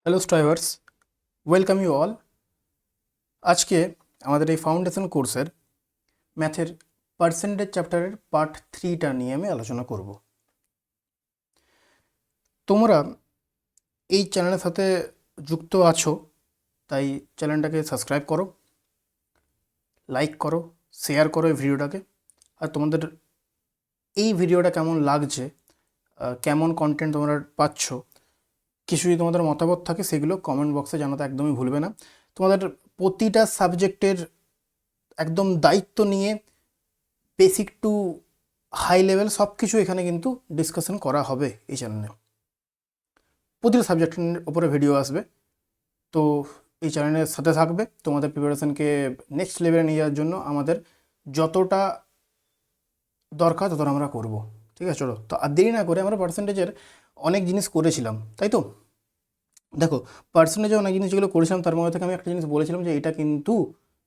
Hello strivers, welcome you all. আজকে আমাদের এই ফাউন্ডেশন কোর্সের ম্যাথের পার্সেন্টেজ চ্যাপ্টারের পার্ট 3টা নিয়ে আমি আলোচনা করব। তোমরা এই চ্যানেলের সাথে যুক্ত আছো, তাই চ্যানেলটাকে সাবস্ক্রাইব করো, লাইক করো, শেয়ার করো এই ভিডিওটাকে। আর তোমাদের এই ভিডিওটা কেমন লাগছে, কেমন কন্টেন্ট তোমরা পাচ্ছ, কিছু যদি তোমাদের মতামত থাকে সেগুলো কমেন্ট বক্সে জানাতে একদমই ভুলবে না। তোমাদের প্রতিটা সাবজেক্টের একদম দায়িত্ব নিয়ে বেসিক টু হাই লেভেল সব কিছু এখানে কিন্তু ডিসকাশন করা হবে এই চ্যানেলে। প্রতিটা সাবজেক্টের উপরে ভিডিও আসবে, তো এই চ্যানেলের সাথে থাকবে। তোমাদের প্রিপারেশনকে নেক্সট লেভেলে নিয়ে যাওয়ার জন্য আমাদের যতটা দরকার ততটা আমরা করব। ঠিক আছে, চলো তো আর দেরি না করে আমরা পার্সেন্টেজের অনেক জিনিস করেছিলাম, তাই তো? দেখো, পার্সেন্টেজে অনেক জিনিস যেগুলো করেছিলাম তার মধ্যে থেকে আমি একটা জিনিস বলেছিলাম যে এটা কিন্তু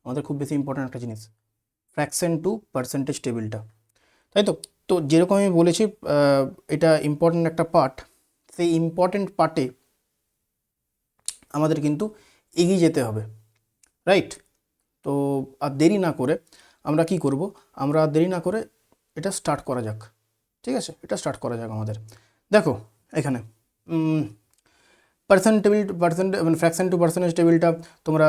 আমাদের খুব বেশি ইম্পর্ট্যান্ট একটা জিনিস, ফ্র্যাকশন টু পার্সেন্টেজ টেবিলটা, তাই তো? তো যেরকম আমি বলেছি এটা ইম্পর্ট্যান্ট একটা পার্ট, সেই ইম্পর্ট্যান্ট পার্টে আমাদের কিন্তু এগিয়ে যেতে হবে, রাইট? তো আর দেরি না করে আমরা কি করব, আমরা আর দেরি না করে এটা স্টার্ট করা যাক। ঠিক আছে, এটা স্টার্ট করা যাক আমাদের। দেখো এখানে পার্সেন্ট টেবিল, মানে ফ্র্যাকশন টু পার্সেন্টেজ টেবিলটা তোমরা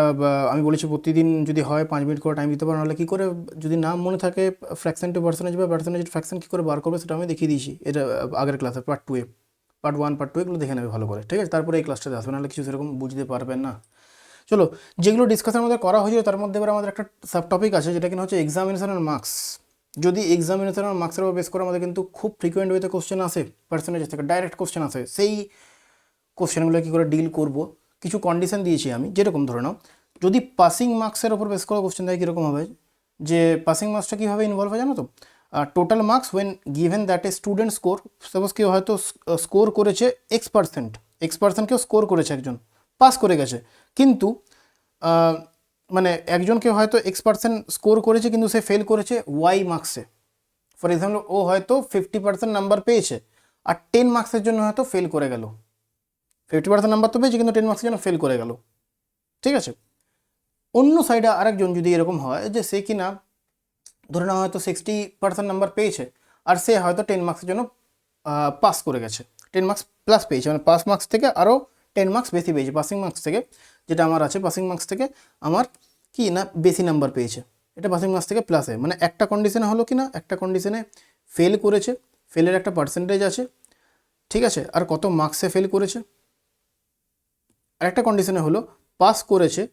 আমি বলেছি প্রতিদিন যদি হয় 5 মিনিট করে টাইম দিতে পারো, নাহলে কী করে যদি না মনে থাকে ফ্র্যাকশন টু পার্সেন্টেজ বা পার্সেন্টেজ ফ্র্যাকশন কী করে বার করবে সেটা আমি দেখিয়ে দিয়েছি এটা আগের ক্লাসে, পার্ট 2-এ। পার্ট 1, পার্ট 2 এগুলো দেখে নেবে ভালো করে, ঠিক আছে? তারপরে এই ক্লাসটাতে আসবে, নাহলে কিছু সেরকম বুঝতে পারবেন না। চলো, যেগুলো ডিসকাসের মধ্যে করা হয়েছিল তার মধ্যে এবার আমাদের একটা সাব টপিক আছে যেটা কিনা হচ্ছে এক্সামিনেশনের মার্কস। যদি এক্সামিনেশনের মার্কসের উপর বেস করে আমাদের কিন্তু খুব ফ্রিকোয়েন্ট ওয়েতে কোশ্চেন আসে, পার্সেন্টেজ থেকে ডাইরেক্ট কোশ্চেন আসে। সেই কোশ্চেনগুলো কী করে ডিল করব, কিছু কন্ডিশন দিয়েছি আমি। যেরকম ধরে নাও, যদি পাসিং মার্কসের ওপর বেস করে কোশ্চেন দেয়, কীরকম হবে, যে পাসিং মার্কসটা কীভাবে ইনভলভ হয় জানো তো? Total marks when given that a student score, suppose কেউ হয়তো স্কোর করেছে এক্স পার্সেন্ট কেউ স্কোর করেছে, একজন পাস করে গেছে, কিন্তু মানে একজনকে হয়তো এক্স% স্কোর করেছে কিন্তু সে ফেল করেছে ওয়াই মার্কসে। ফর এক্সাম্পল, ও হয়তো 50% নাম্বার পেয়েছে আর 10 মার্কসের জন্য হয়তো ফেল করে গেল। 50% নাম্বার তো পেয়েছে কিন্তু 10 মার্কসের জন্য ফেল করে গেল, ঠিক আছে? অন্য সাইডে আরেকজন যদি এরকম হয় যে সে কিনা ধরে নেওয়া হয়তো 60% নাম্বার পেয়েছে আর সে হয়তো 10 মার্কসের জন্য পাস করে গেছে, 10 মার্কস প্লাস পেয়েছে, মানে পাস মার্কস থেকে আরও 10 মার্কস বেশি পেয়েছে, পাসিং মার্কস থেকে যেটা আমার আছে, পাসিং মার্কস থেকে আমার কি না বেশি নাম্বার পেয়েছে, এটা পাসিং মার্কস থেকে প্লাসে। মানে একটা কন্ডিশনে হলো কি না, একটা কন্ডিশনে ফেল করেছে, ফেলের একটা পার্সেন্টেজ আছে, ঠিক আছে, আর কত মার্কসে ফেল করেছে। আরেকটা কন্ডিশনে হলো পাস করেছে,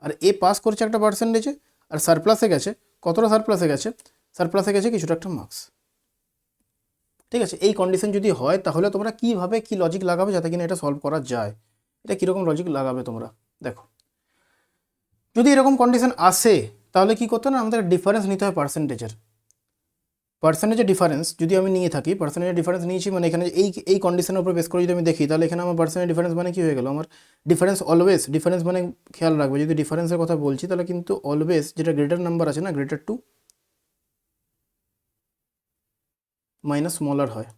আর এ পাস করেছে একটা পার্সেন্টেজে, আর সারপ্লাসে গেছে, কতটা সারপ্লাসে গেছে, সারপ্লাসে গেছে কিছুটা একটা মার্কস, ঠিক আছে? এই কন্ডিশন যদি হয় তাহলে তোমরা কীভাবে কী লজিক লাগাবে যাতে কিনা এটা সলভ করা যায়, এটা কীরকম লজিক লাগাবে তোমরা দেখো। যদি এরকম কন্ডিশন আসে তাহলে কী করতে না, আমাদের ডিফারেন্স নিতে হয় পার্সেন্টেজের ডিফারেন্স যদি আমি নিয়ে থাকি, পার্সেন্টেজের ডিফারেন্স নিয়েছি মানে এখানে এই কন্ডিশনের উপর বেস করে যদি আমি দেখি তাহলে এখানে আমার পার্সেন্টেজ ডিফারেন্স মানে কী হয়ে গেল, আমার ডিফারেন্স মানে খেয়াল রাখবে, যদি ডিফারেন্সের কথা বলছি তাহলে কিন্তু অলওয়েজ যেটা গ্রেটার নাম্বার আছে না, গ্রেটার টু মাইনাস স্মলার হয়,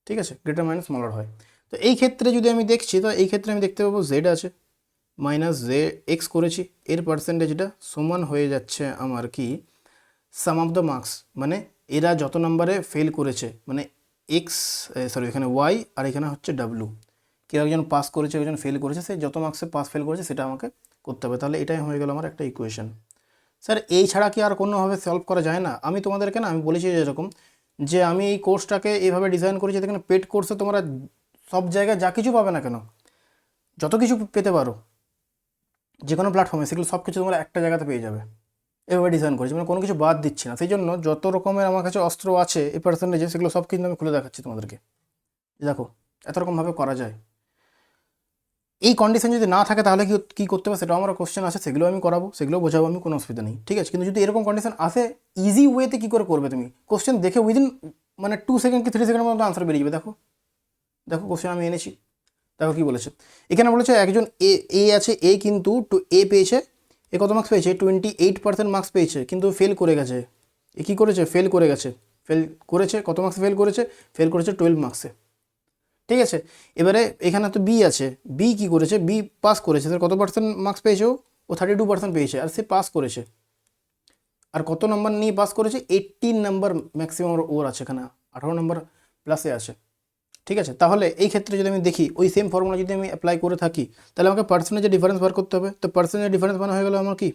ঠিক আছে? গ্রেটার মাইনাস স্মলার হয়। তো এই ক্ষেত্রে যদি আমি দেখছি, তো এই ক্ষেত্রে আমি দেখতে পাবো জেড আছে মাইনাস জে এক্স করেছি, এর পার্সেন্টেজটা সমান হয়ে যাচ্ছে আমার কি সাম অফ দ্য মার্কস, মানে এরা যত নাম্বারে ফেল করেছে, মানে এক্স এখানে ওয়াই আর এখানে হচ্ছে ডাব্লু, কেউ একজন পাস করেছে একজন ফেল করেছে, সে যত মার্কসে পাস ফেল করেছে সেটা আমাকে করতে হবে। তাহলে এটাই হয়ে গেল আমার একটা ইকুয়েশন। স্যার এই ছাড়া কি আর কোনোভাবে সলভ করা যায় না? আমি তোমাদেরকে না, আমি বলেছি যেরকম যে আমি এই কোর্সটাকে এইভাবে ডিজাইন করেছি যেখানে পেড কোর্সে তোমরা সব জায়গায় যা কিছু পাবে না কেন, যত কিছু পেতে পারো যে কোনো প্ল্যাটফর্মে, সেগুলো সব কিছু তোমরা একটা জায়গাতে পেয়ে যাবে। এভাবে ডিজাইন করেছি, মানে কোনো কিছু বাদ দিচ্ছি না। সেই জন্য যত রকমের আমার কাছে অস্ত্র আছে এই পার্সেন্টেজে, সেগুলো সব কিন্তু আমি খুলে দেখাচ্ছি তোমাদেরকে। দেখো এত রকমভাবে করা যায়। এই কন্ডিশন যদি না থাকে তাহলে কী করতে হবে সেটাও আমার কোশ্চেন আছে, সেগুলো আমি করাবো, সেগুলো বোঝাবো আমি, কোনো অসুবিধা নেই, ঠিক আছে? কিন্তু যদি এরকম কন্ডিশন আসে, ইজি ওয়েতে কী করে করবে তুমি, কোশ্চেন দেখে উইদিন মানে 2 সেকেন্ড কি 3 সেকেন্ডের মধ্যে আনসার বেরিয়ে যাবে। দেখো দেখো কোশ্চেন আমি এনেছি, দেখো কী বলেছে এখানে। বলেছে একজন এ আছে, এ কিন্তু এ পেয়েছে, এ কত মার্কস পেয়েছে, 28% মার্কস পেয়েছে, কিন্তু ফেল করে গেছে। এ কী করেছে, ফেল করে গেছে, ফেল করেছে, কত মার্কসে ফেল করেছে, ফেল করেছে 12 মার্কসে, ঠিক আছে, এবারে এখানে তো বি আছে, বি কি করেছে, বি পাস করেছে, তার কত পার্সেন্ট মার্কস পেয়েছে, ও 32% পেয়েছে, আর সে পাস করেছে। আর কত নম্বর নিয়ে পাস করেছে, 18 নাম্বার ম্যাক্সিমাম ওর আছে এখানে, 18 নম্বর প্লাসে আছে। ঠিক আছে, তাহলে এই ক্ষেত্রে যদি আমি দেখি ওই সেম ফর্মুলা যদি আমি অ্যাপ্লাই করে থাকি, তাহলে আমাকে পার্সেন্টেজের ডিফারেন্স বার করতে হবে। তো পার্সেন্টেজ ডিফারেন্স মানে হয়ে গেল আমার কি,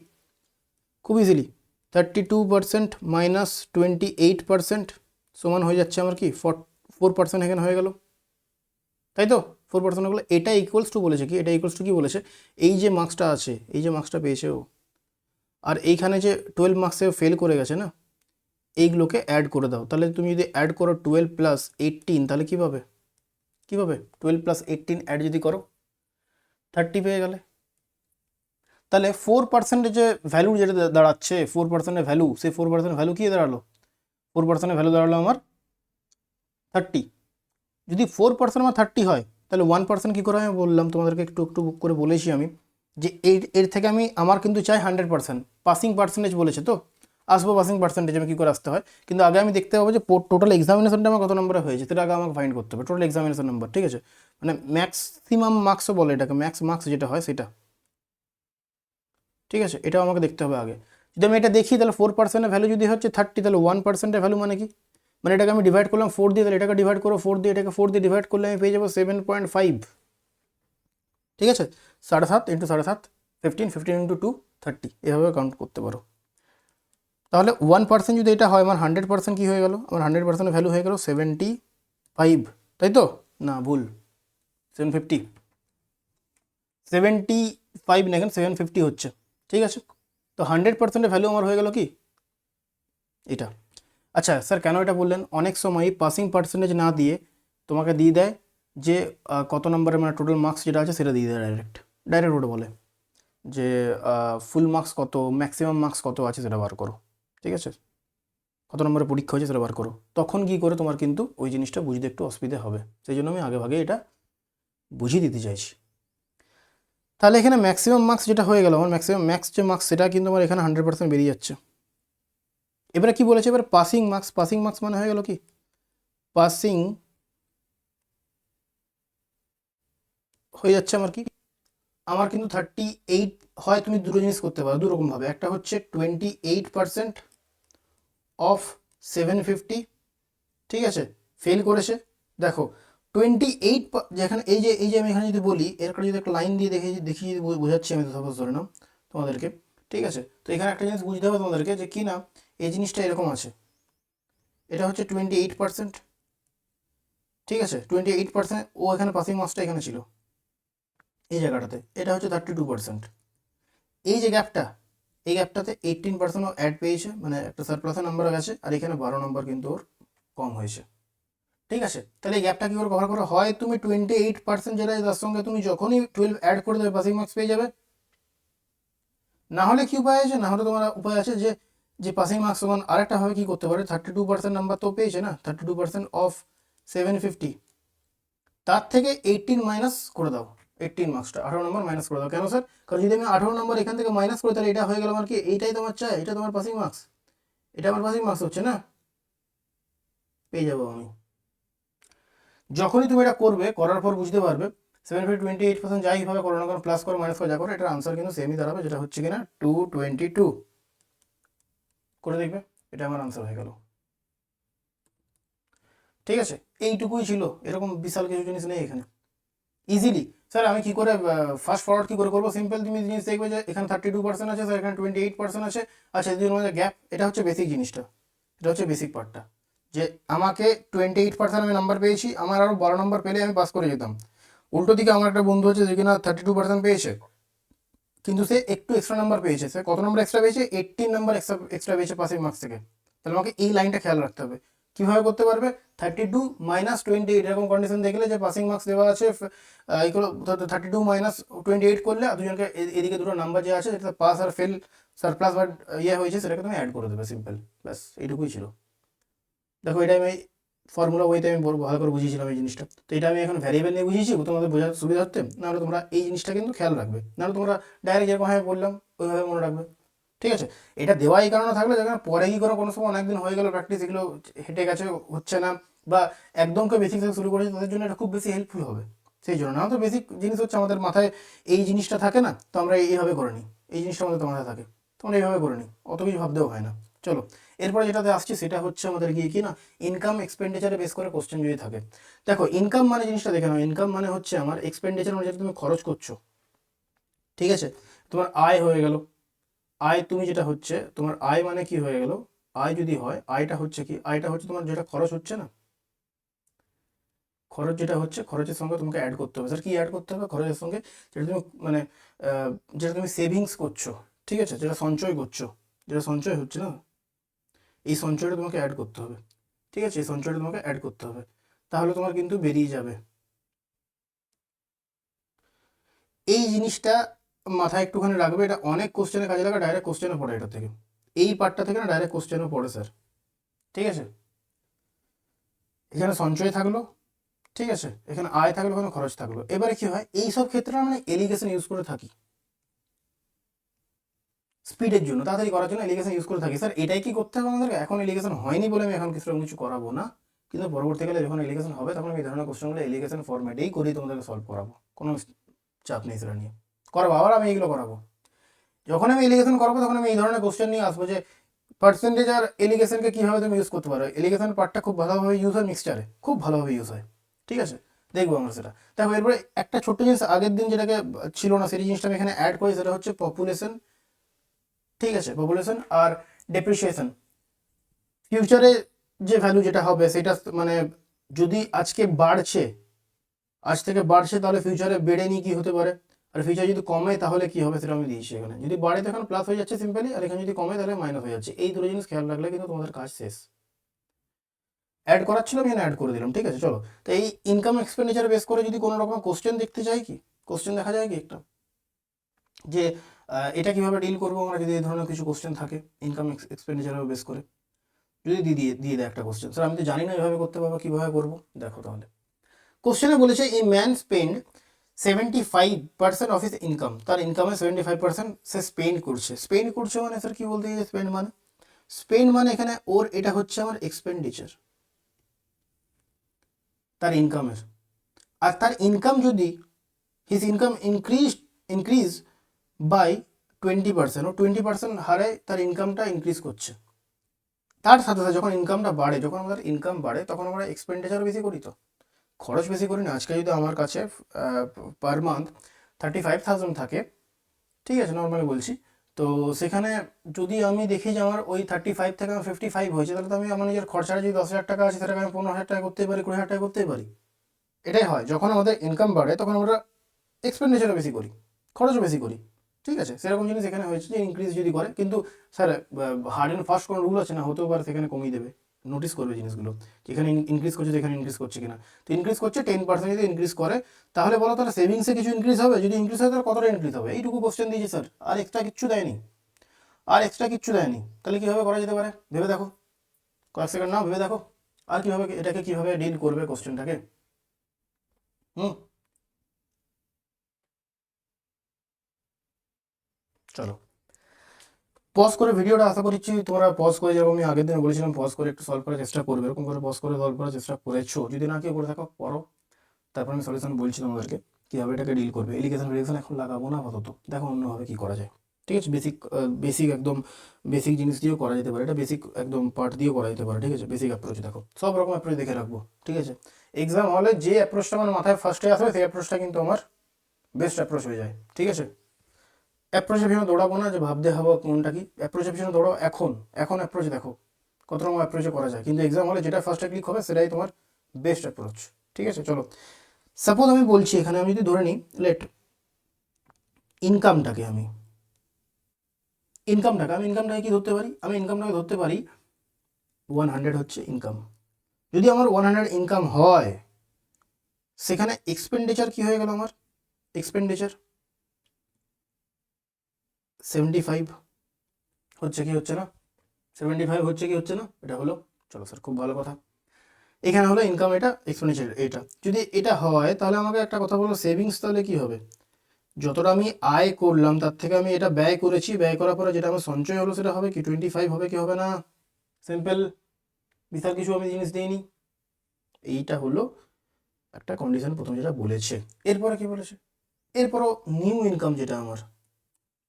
খুব ইজিলি 32% মাইনাস 28% সমান হয়ে যাচ্ছে আমার কি 4% এখানে হয়ে গেল, তাই তো 4% হয়ে গেলো। এটা ইকুয়ালস টু বলেছে কি, এটা ইকুয়ালস টু কি বলেছে, এই যে মার্কসটা আছে, এই যে মার্কসটা পেয়েছে ও, আর এইখানে যে 12 মার্কসে ফেল করে গেছে না, এইগুলোকে অ্যাড করে দাও। তাহলে তুমি যদি অ্যাড করো 12 প্লাস 18, তাহলে কী পাবে, কী পাবে, 12 প্লাস 18 অ্যাড যদি করো 30 পেয়ে গেলে। তাহলে 4% যে ভ্যালু যেটা দাঁড়াচ্ছে, 4% ভ্যালু, সেই 4% ভ্যালু কী দাঁড়ালো, 4% ভ্যালু দাঁড়ালো আমার 30। যদি 4% আমার 30 হয়, তাহলে 1% কী করে আমি বললাম তোমাদেরকে, একটু একটু করে বলেছি আমি, যে এর থেকে আমি, আমার কিন্তু চাই 100%, পাসিং পার্সেন্টেজ বলেছে তো, আসবো পাসিং পার্সেন্টেজ আমি কী করে আসতে হয়, কিন্তু আগে আমি দেখতে পাবো যে টোটাল এক্সামিনেশনটা আমার কত নম্বরে হয়েছে, সেটা আগে আমাকে ফাইন্ড করতে হবে, টোটাল এক্সামিনেশন নাম্বার। ঠিক আছে, মানে ম্যাক্সিমাম মার্কসও বলে এটাকে, ম্যাক্স মার্কস যেটা হয় সেটা। ঠিক আছে, এটাও আমাকে দেখতে হবে আগে। যদি আমি এটা দেখি, তাহলে 4% ভ্যালু যদি হচ্ছে 30, তাহলে 1% ভ্যালু মানে কি, মানে এটাকে আমি ডিভাইড করলাম 4 দিয়ে, তাহলে এটাকে ডিভাইড করো 4 দিয়ে, এটাকে 4 দিয়ে ডিভাইড করলে আমি পেয়ে যাবো 7.5। ঠিক আছে, 7.5 ইন্টু 7.5, 15 ইন্টু 2, 30, এভাবে কাউন্ট করতে পারো। তাহলে 1% যদি এটা হয়, আমার 100% কী হয়ে গেল, আমার 100% ভ্যালু হয়ে গেল 75, তাই তো, না ভুল, 750, 75 না, এখানে 750 হচ্ছে। ঠিক আছে, তো 100% ভ্যালু আমার হয়ে গেল কি এটা। আচ্ছা স্যার কেন এটা বললেন, অনেক সময় পাসিং পার্সেন্টেজ না দিয়ে তোমাকে দিয়ে দেয় যে কত নম্বরের মানে টোটাল মার্কস যেটা আছে সেটা দিয়ে দেয়, ডাইরেক্ট ওটা বলে যে ফুল মার্কস কত, ম্যাক্সিমাম মার্কস কত আছে সেটা বার করো। ঠিক আছে, কত নম্বরের পরীক্ষা হয়েছে সেটা বার করো। তখন কি করে তোমার কিন্তু ওই জিনিসটা বুঝতে একটু অসুবিধা হবে, সেই জন্য আমি আগেভাগে এটা বুঝিয়ে দিতে চাইছি। তাহলে এখানে ম্যাক্সিমাম মার্কস যেটা হয়ে গেল, আমার ম্যাক্সিমাম ম্যাক্স যে মার্কস সেটা কিন্তু আমার এখানে 100% বেরিয়ে যাচ্ছে। এবারে কি বলেছে, এবার পাসিং মার্কস, পাসিং মার্কস মানে হয়ে গেল কি, পাসিং হয়ে যাচ্ছে আমার কি, আমার কিন্তু 38 হয়, তুমি দুটো জিনিস করতে পারো দুরকমভাবে, একটা হচ্ছে 28% অফ 750। ঠিক আছে, ফেল করেছে, দেখো 28, যেখানে এই যে আমি এখানে যদি বলি, এর যদি একটা লাইন দিয়ে দেখিয়ে বোঝাচ্ছি আমি, তো সাপোজ ধরে নাও তোমাদেরকে। ঠিক আছে, তো এখানে একটা জিনিস বুঝতে হবে তোমাদেরকে, যে কি না এই জিনিসটা এরকম আছে, এটা হচ্ছে 28%। ঠিক আছে, 28%, ও এখানে পাসিং মার্কসটা এখানে ছিল এই জায়গাটাতে, এটা হচ্ছে 32%। এই যে গ্যাপটা, এই গ্যাপটাতে 18% ও অ্যাড পেয়েছে, মানে একটা সারপ্লাসের নাম্বার গেছে, আর এখানে 12 নম্বর কিন্তু ওর কম হয়েছে। ঠিক আছে, তাহলে এই গ্যাপটা কী করে কভার করো, হয় তুমি 28% যেটা তার সঙ্গে তুমি যখনই 12 অ্যাড করে দেবে পাসিং মার্কস পেয়ে যাবে, না হলে কি উপায় আছে, না হলে তোমার উপায় আছে যে যে পাসিং মার্কস সমান আরেকটা হবে, কি করতে পারে, 32% নাম্বার তো পেয়েছে না, 32% অফ 750, তার থেকে 18 মাইনাস করে দাও, 18 মার্কসটা 18 নম্বর মাইনাস করে দাও। কেন স্যার, কারণ যদি আমি 18 নম্বর এখান থেকে মাইনাস করি, তাহলে এটা হয়ে গেল আমার কি, এইটাই তোমার চাই, এটা তোমার পাসিং মার্কস, এটা আমার পাসিং মার্কস হচ্ছে না, পেয়ে যাবো আমি। যখনই তুমি এটা করবে, করার পর বুঝতে পারবে 728% যাইভাবে করো না কারণ, প্লাস করো মাইনাস করো যা করো, এটার আনসার কিন্তু সেমই দাঁড়াবে, যেটা হচ্ছে কিনা 222 করে দেখবে, এটা আমার আনসার হয়ে গেল। ঠিক আছে, এইটুকুই ছিল, এরকম বিশাল কিছু জিনিস নেই এখানে, ইজিলি। স্যার আমি কি করে ফাস্ট ফরওয়ার্ড কি করে করবো, সিম্পল, তুমি জিনিস দেখবে যে এখানে 32% আছে স্যার, এখানে 28% আছে, আচ্ছা দুটোর মধ্যে গ্যাপ, এটা হচ্ছে বেসিক জিনিসটা, এটা হচ্ছে বেসিক পার্টটা, যে আমাকে 28% আমি নাম্বার পেয়েছি, আমার আরও 12 নম্বর পেলে আমি পাস করে যেতাম। উল্টো দিকে আমার একটা বন্ধু হচ্ছে যে কিনা 32% পেয়েছে, কিন্তু সে একটু এক্সট্রা নাম্বার পেয়েছে, সে কত নম্বর এক্সট্রা পেয়েছে, 18 নাম্বার এক্সট্রা পেয়েছে পাসিং মার্কস থেকে। তাহলে আমাকে এই লাইনটা খেয়াল রাখতে হবে, কীভাবে করতে পারবে, 32 মাইনাস 28 এরকম কন্ডিশন দেখলে যে পাসিং মার্কস দেওয়া আছে, এইগুলো 32 মাইনাস 28 করলে দুজনকে এদিকে দুটো নাম্বার যে আছে যেটা পাস আর ফেল সারপ্লাস বা ইয়ে হয়েছে সেটাকে তুমি অ্যাড করে দেবে, সিম্পল, ব্যাস এইটুকুই ছিল। দেখো এটা আমি ফর্মুলা ওইতে আমি ভালো করে বুঝিয়েছিলাম এই জিনিসটা, তো এটা আমি এখন ভ্যারিয়েবল নিয়ে বুঝিয়েছি, তোমাদের বোঝার সুবিধা হচ্ছে, নাহলে তোমরা এই জিনিসটা কিন্তু খেয়াল রাখবে, নাহলে তোমরা ডাইরেক্ট যেরকম ভাবে বললাম ওইভাবে মনে রাখবে। ঠিক আছে, এটা দেওয়া এই কারণে থাকলে, যেখানে পরে কি করে কোনো সময় অনেকদিন হয়ে গেল প্র্যাকটিস, এগুলো হেঁটে গেছে, হচ্ছে না, বা একদম কেউ বেসিক থেকে শুরু করেছে তাদের জন্য এটা খুব বেশি হেল্পফুল হবে। সেই জন্য না তো বেসিক জিনিস হচ্ছে আমাদের মাথায় এই জিনিসটা থাকে না, তো আমরা এইভাবে করে নিই, এই জিনিসটা আমাদের তো মাথায় থাকে, তো আমরা এইভাবে করে নিই, অত কিছু ভাবতেও হয় না। চলো এরপরে যেটাতে আসছি সেটা হচ্ছে আমাদের গিয়ে কি না ইনকাম এক্সপেন্ডিচারে বেস করে কোশ্চেন যদি থাকে। দেখো ইনকাম মানে জিনিসটা দেখে নাও, ইনকাম মানে হচ্ছে আমার এক্সপেন্ডিচার মানে যেটা তুমি খরচ করছো, ঠিক আছে, তোমার আয় হয়ে গেল, আয় তুমি যেটা হচ্ছে তোমার আয় মানে কি হয়ে গেল, আয় যদি হয় আয়টা হচ্ছে কি, আয়টা হচ্ছে তোমার যেটা খরচ হচ্ছে না, খরচ যেটা হচ্ছে খরচের সঙ্গে তোমাকে অ্যাড করতে হবে। স্যার কি অ্যাড করতে হবে খরচের সঙ্গে? যেটা তুমি মানে যেটা তুমি সেভিংস করছো, ঠিক আছে, যেটা সঞ্চয় করছো, যেটা সঞ্চয় হচ্ছে না, এই সঞ্চয়টা তোমাকে অ্যাড করতে হবে, ঠিক আছে, এই সঞ্চয়টা তোমাকে অ্যাড করতে হবে, তাহলে তোমার কিন্তু বেরিয়ে যাবে। এই জিনিসটা মাথায় একটুখানি রাখবে, এটা অনেক কোশ্চেনে কাজে লাগে, ডাইরেক্ট কোশ্চেনে পড়ে এটা থেকে, এই পার্টটা থেকে না ডাইরেক্ট কোশ্চেনে পড়ে স্যার, ঠিক আছে। এখানে সঞ্চয় থাকলো, ঠিক আছে, এখানে আয় থাকলো, এখানে খরচ থাকলো। এবারে কি হয় এই সব ক্ষেত্রে আমরা এলিগেশন ইউজ করে থাকি স্পিডের জন্য, তাড়াতাড়ি করার জন্য এলিগেশন ইউজ করে থাকি। স্যার এটাই কি করতে হবে আমাদেরকে? এখন এলিগেশন হয়নি বলে আমি এখন কিছু করাবো না, কিন্তু পরবর্তীকালে যখন এলিগেশন হবে তখন আমি এই ধরনের কোশ্চেনগুলো এলিগেশন ফরম্যাটেই করেই তোমাদেরকে সলভ করাবো, কোনো চাপ নেই সেটা নিয়ে, করাবো, আবার আমি এগুলো করাবো। যখন আমি এলিগেশন করাবো তখন আমি এই ধরনের কোশ্চেন নিয়ে আসবো যে পার্সেন্টেজ আর এলিগেশনকে কীভাবে তুমি ইউজ করতে পারো। এলিগেশন পার্টটা খুব ভালোভাবে ইউজ হয় মিক্সচারে, খুব ভালোভাবে ইউজ হয়, ঠিক আছে, দেখবো আমরা সেটা। দেখো এরপরে একটা ছোট্ট জিনিস আগের দিন যেটাকে ছিল না সেই জিনিসটা আমি এখানে অ্যাড করি, সেটা হচ্ছে পপুলেশন, ঠিক আছে, পপুলেশন আর ডেপ্রিসিয়েশন। ফিউচারে যে ভ্যালু যেটা হবে সেটা মানে যদি আজকে বাড়ছে, আজ থেকে বাড়ছে, তাহলে ফিউচারে বেড়ে নিয়ে কী হতে পারে, আর ফিউচার যদি কমে তাহলে কী হবে সেটা আমি দিয়েছি এখানে। যদি বাড়ে তো এখন প্লাস হয়ে যাচ্ছে সিম্পলি, আর এখানে যদি কমে তাহলে মাইনাস হয়ে যাচ্ছে। এই দুটো জিনিস খেয়াল রাখলে কিন্তু তোমাদের কাজ শেষ। অ্যাড করার ছিল আমি এখানে অ্যাড করে দিলাম, ঠিক আছে। চলো তো এই ইনকাম এক্সপেন্ডিচার বেস করে যদি কোনো রকম কোশ্চেন দেখতে চাই, কি কোশ্চেন দেখা যায় কি একটা, যে এটা কিভাবে ডিল করবো আমরা, যদি এই ধরনের কিছু কোশ্চেন থাকে ইনকাম এক্সপেন্ডিচারের বেস করে, যদি দিয়ে দিয়ে দেয় একটা কোশ্চেন, স্যার আমি তো জানি না এভাবে করতে পারবো, কীভাবে করবো দেখো তাহলে। কোশ্চেনে বলেছে a man spend 75% of his income, তার ইনকামে 75% সে স্পেন্ড করছে। স্পেন্ড করছে মানে স্যার কি বলতে গিয়ে স্পেন্ড মানে, স্পেন্ড মানে এখানে ওর এটা হচ্ছে আমার এক্সপেন্ডিচার তার ইনকামের। আর তার ইনকাম যদি হিজ ইনকাম ইনক্রিজ বাই 20%, ও 20% হারে তার ইনকামটা ইনক্রিজ করছে। তার সাথে সাথে যখন ইনকামটা বাড়ে, যখন আমাদের ইনকাম বাড়ে তখন আমরা এক্সপেন্ডিচার বেশি করি, তো খরচ বেশি করি না। আজকে যদি আমার কাছে পার মান্থ 35,000 থাকে, ঠিক আছে, নর্মালি বলছি, তো সেখানে যদি আমি দেখি যে আমার ওই 35 থেকে আমার 55 হয়েছে, তাহলে তো আমি আমার নিজের খরচাটা যদি 10,000 টাকা আছে সেটাকে আমি 15,000 টাকা করতেই পারি, 20,000 টাকা করতেই পারি। এটাই হয়, যখন আমাদের ইনকাম বাড়ে তখন আমরা এক্সপেন্ডিচারও বেশি করি, খরচও বেশি করি, ঠিক আছে। সেরকম জিনিস এখানে হয়েছে যে ইনক্রিজ যদি করে, কিন্তু স্যার হার্ড অ্যান্ড ফাস্ট কোনো রুল আছে না, হতেও পারে সেখানে কমিয়ে দেবে, নোটিস করবে জিনিসগুলো, যেখানে ইনক্রিজ করছে যেখানে ইনক্রিজ করছে কিনা। তো ইনক্রিজ করছে 10% যদি ইনক্রিজ করে, তাহলে বলো তাহলে সেভিংসে কিছু ইনক্রিজ হবে, যদি ইনক্রিজ হয় তাহলে কতটা ইনক্রিজ হবে, এইটুকু কোশ্চেন দিয়েছে স্যার, আর এক্সট্রা কিচ্ছু দেয়নি, আর এক্সট্রা কিচ্ছু দেয়নি। তাহলে কীভাবে করা যেতে পারে ভেবে দেখো, কয়েক সেকেন্ড নাও ভেবে দেখো, আর কীভাবে এটাকে কীভাবে ডিল করবে কোশ্চেনটাকে। হুম, চলো পজ করে ভিডিওটা, আশা করছি তোমরা পজ করে, যেরকম আমি আগের দিন বলেছিলাম পজ করে একটু সলভ করার চেষ্টা করবে, এরকম করে পজ করে সলভ করার চেষ্টা করেছো, যদি না কেউ করে থাকো করো। তারপর আমি সলিউশন বলছি তোমাদেরকে কীভাবে এটাকে ডিল করবে। এলিগেশন এখন লাগাবো না আপাতত, দেখো অন্যভাবে কী করা যায়, ঠিক আছে। বেসিক একদম বেসিক জিনিস দিয়েও করা যেতে পারে, এটা বেসিক একদম পার্ট দিয়েও করা যেতে পারে, ঠিক আছে। বেসিক অ্যাপ্রোচ দেখো, সব রকম অ্যাপ্রোচ দেখে রাখবো, ঠিক আছে। এক্সাম হলে যে অ্যাপ্রোচটা আমার মাথায় ফার্স্টে আসবে সেই অ্যাপ্রোচটা কিন্তু আমার বেস্ট অ্যাপ্রোচ হয়ে যায়, ঠিক আছে। অ্যাপ্রোচের পিছনে দৌড়াবো না যে ভাবতে হবে কোনটা কি, অ্যাপ্রোচের পিছনে দৌড়াও এখন, এখন অ্যাপ্রোচ দেখো কত রকম অ্যাপ্রোচে করা যায়, কিন্তু এক্সাম হলে যেটা ফার্স্টে ক্লিক হবে সেটাই তোমার বেস্ট অ্যাপ্রোচ, ঠিক আছে। চলো সাপোজ আমি বলছি এখানে, আমি যদি ধরে নিই লেট ইনকামটাকে, আমি ইনকামটাকে কি ধরতে পারি, আমি ইনকামটাকে ধরতে পারি 100 হচ্ছে ইনকাম। যদি আমার 100 ইনকাম হয়, সেখানে এক্সপেন্ডিচার কি হয়ে গেল আমার, এক্সপেন্ডিচার 75 হচ্ছে কি হচ্ছে না, 75 হচ্ছে কি হচ্ছে না, এটা হলো। চলো স্যার খুব ভালো কথা, এখানে হলো ইনকাম, এটা এক্সপেন্ডিচার এটা। যদি এটা হয় তাহলে আমাকে একটা কথা বলো, সেভিংস তাহলে কি হবে, যতটা আমি আয় করলাম তার থেকে আমি এটা ব্যয় করেছি, ব্যয় করার পরে যেটা আমার সঞ্চয় হলো সেটা হবে কি 25 হবে কি হবে না, সিম্পল, বিশাল কিছু আমি জিনিস দিইনি, এইটা হলো একটা কন্ডিশন প্রথম যেটা বলেছে। এরপরে কি বলেছে, এরপরও নিউ ইনকাম যেটা আমার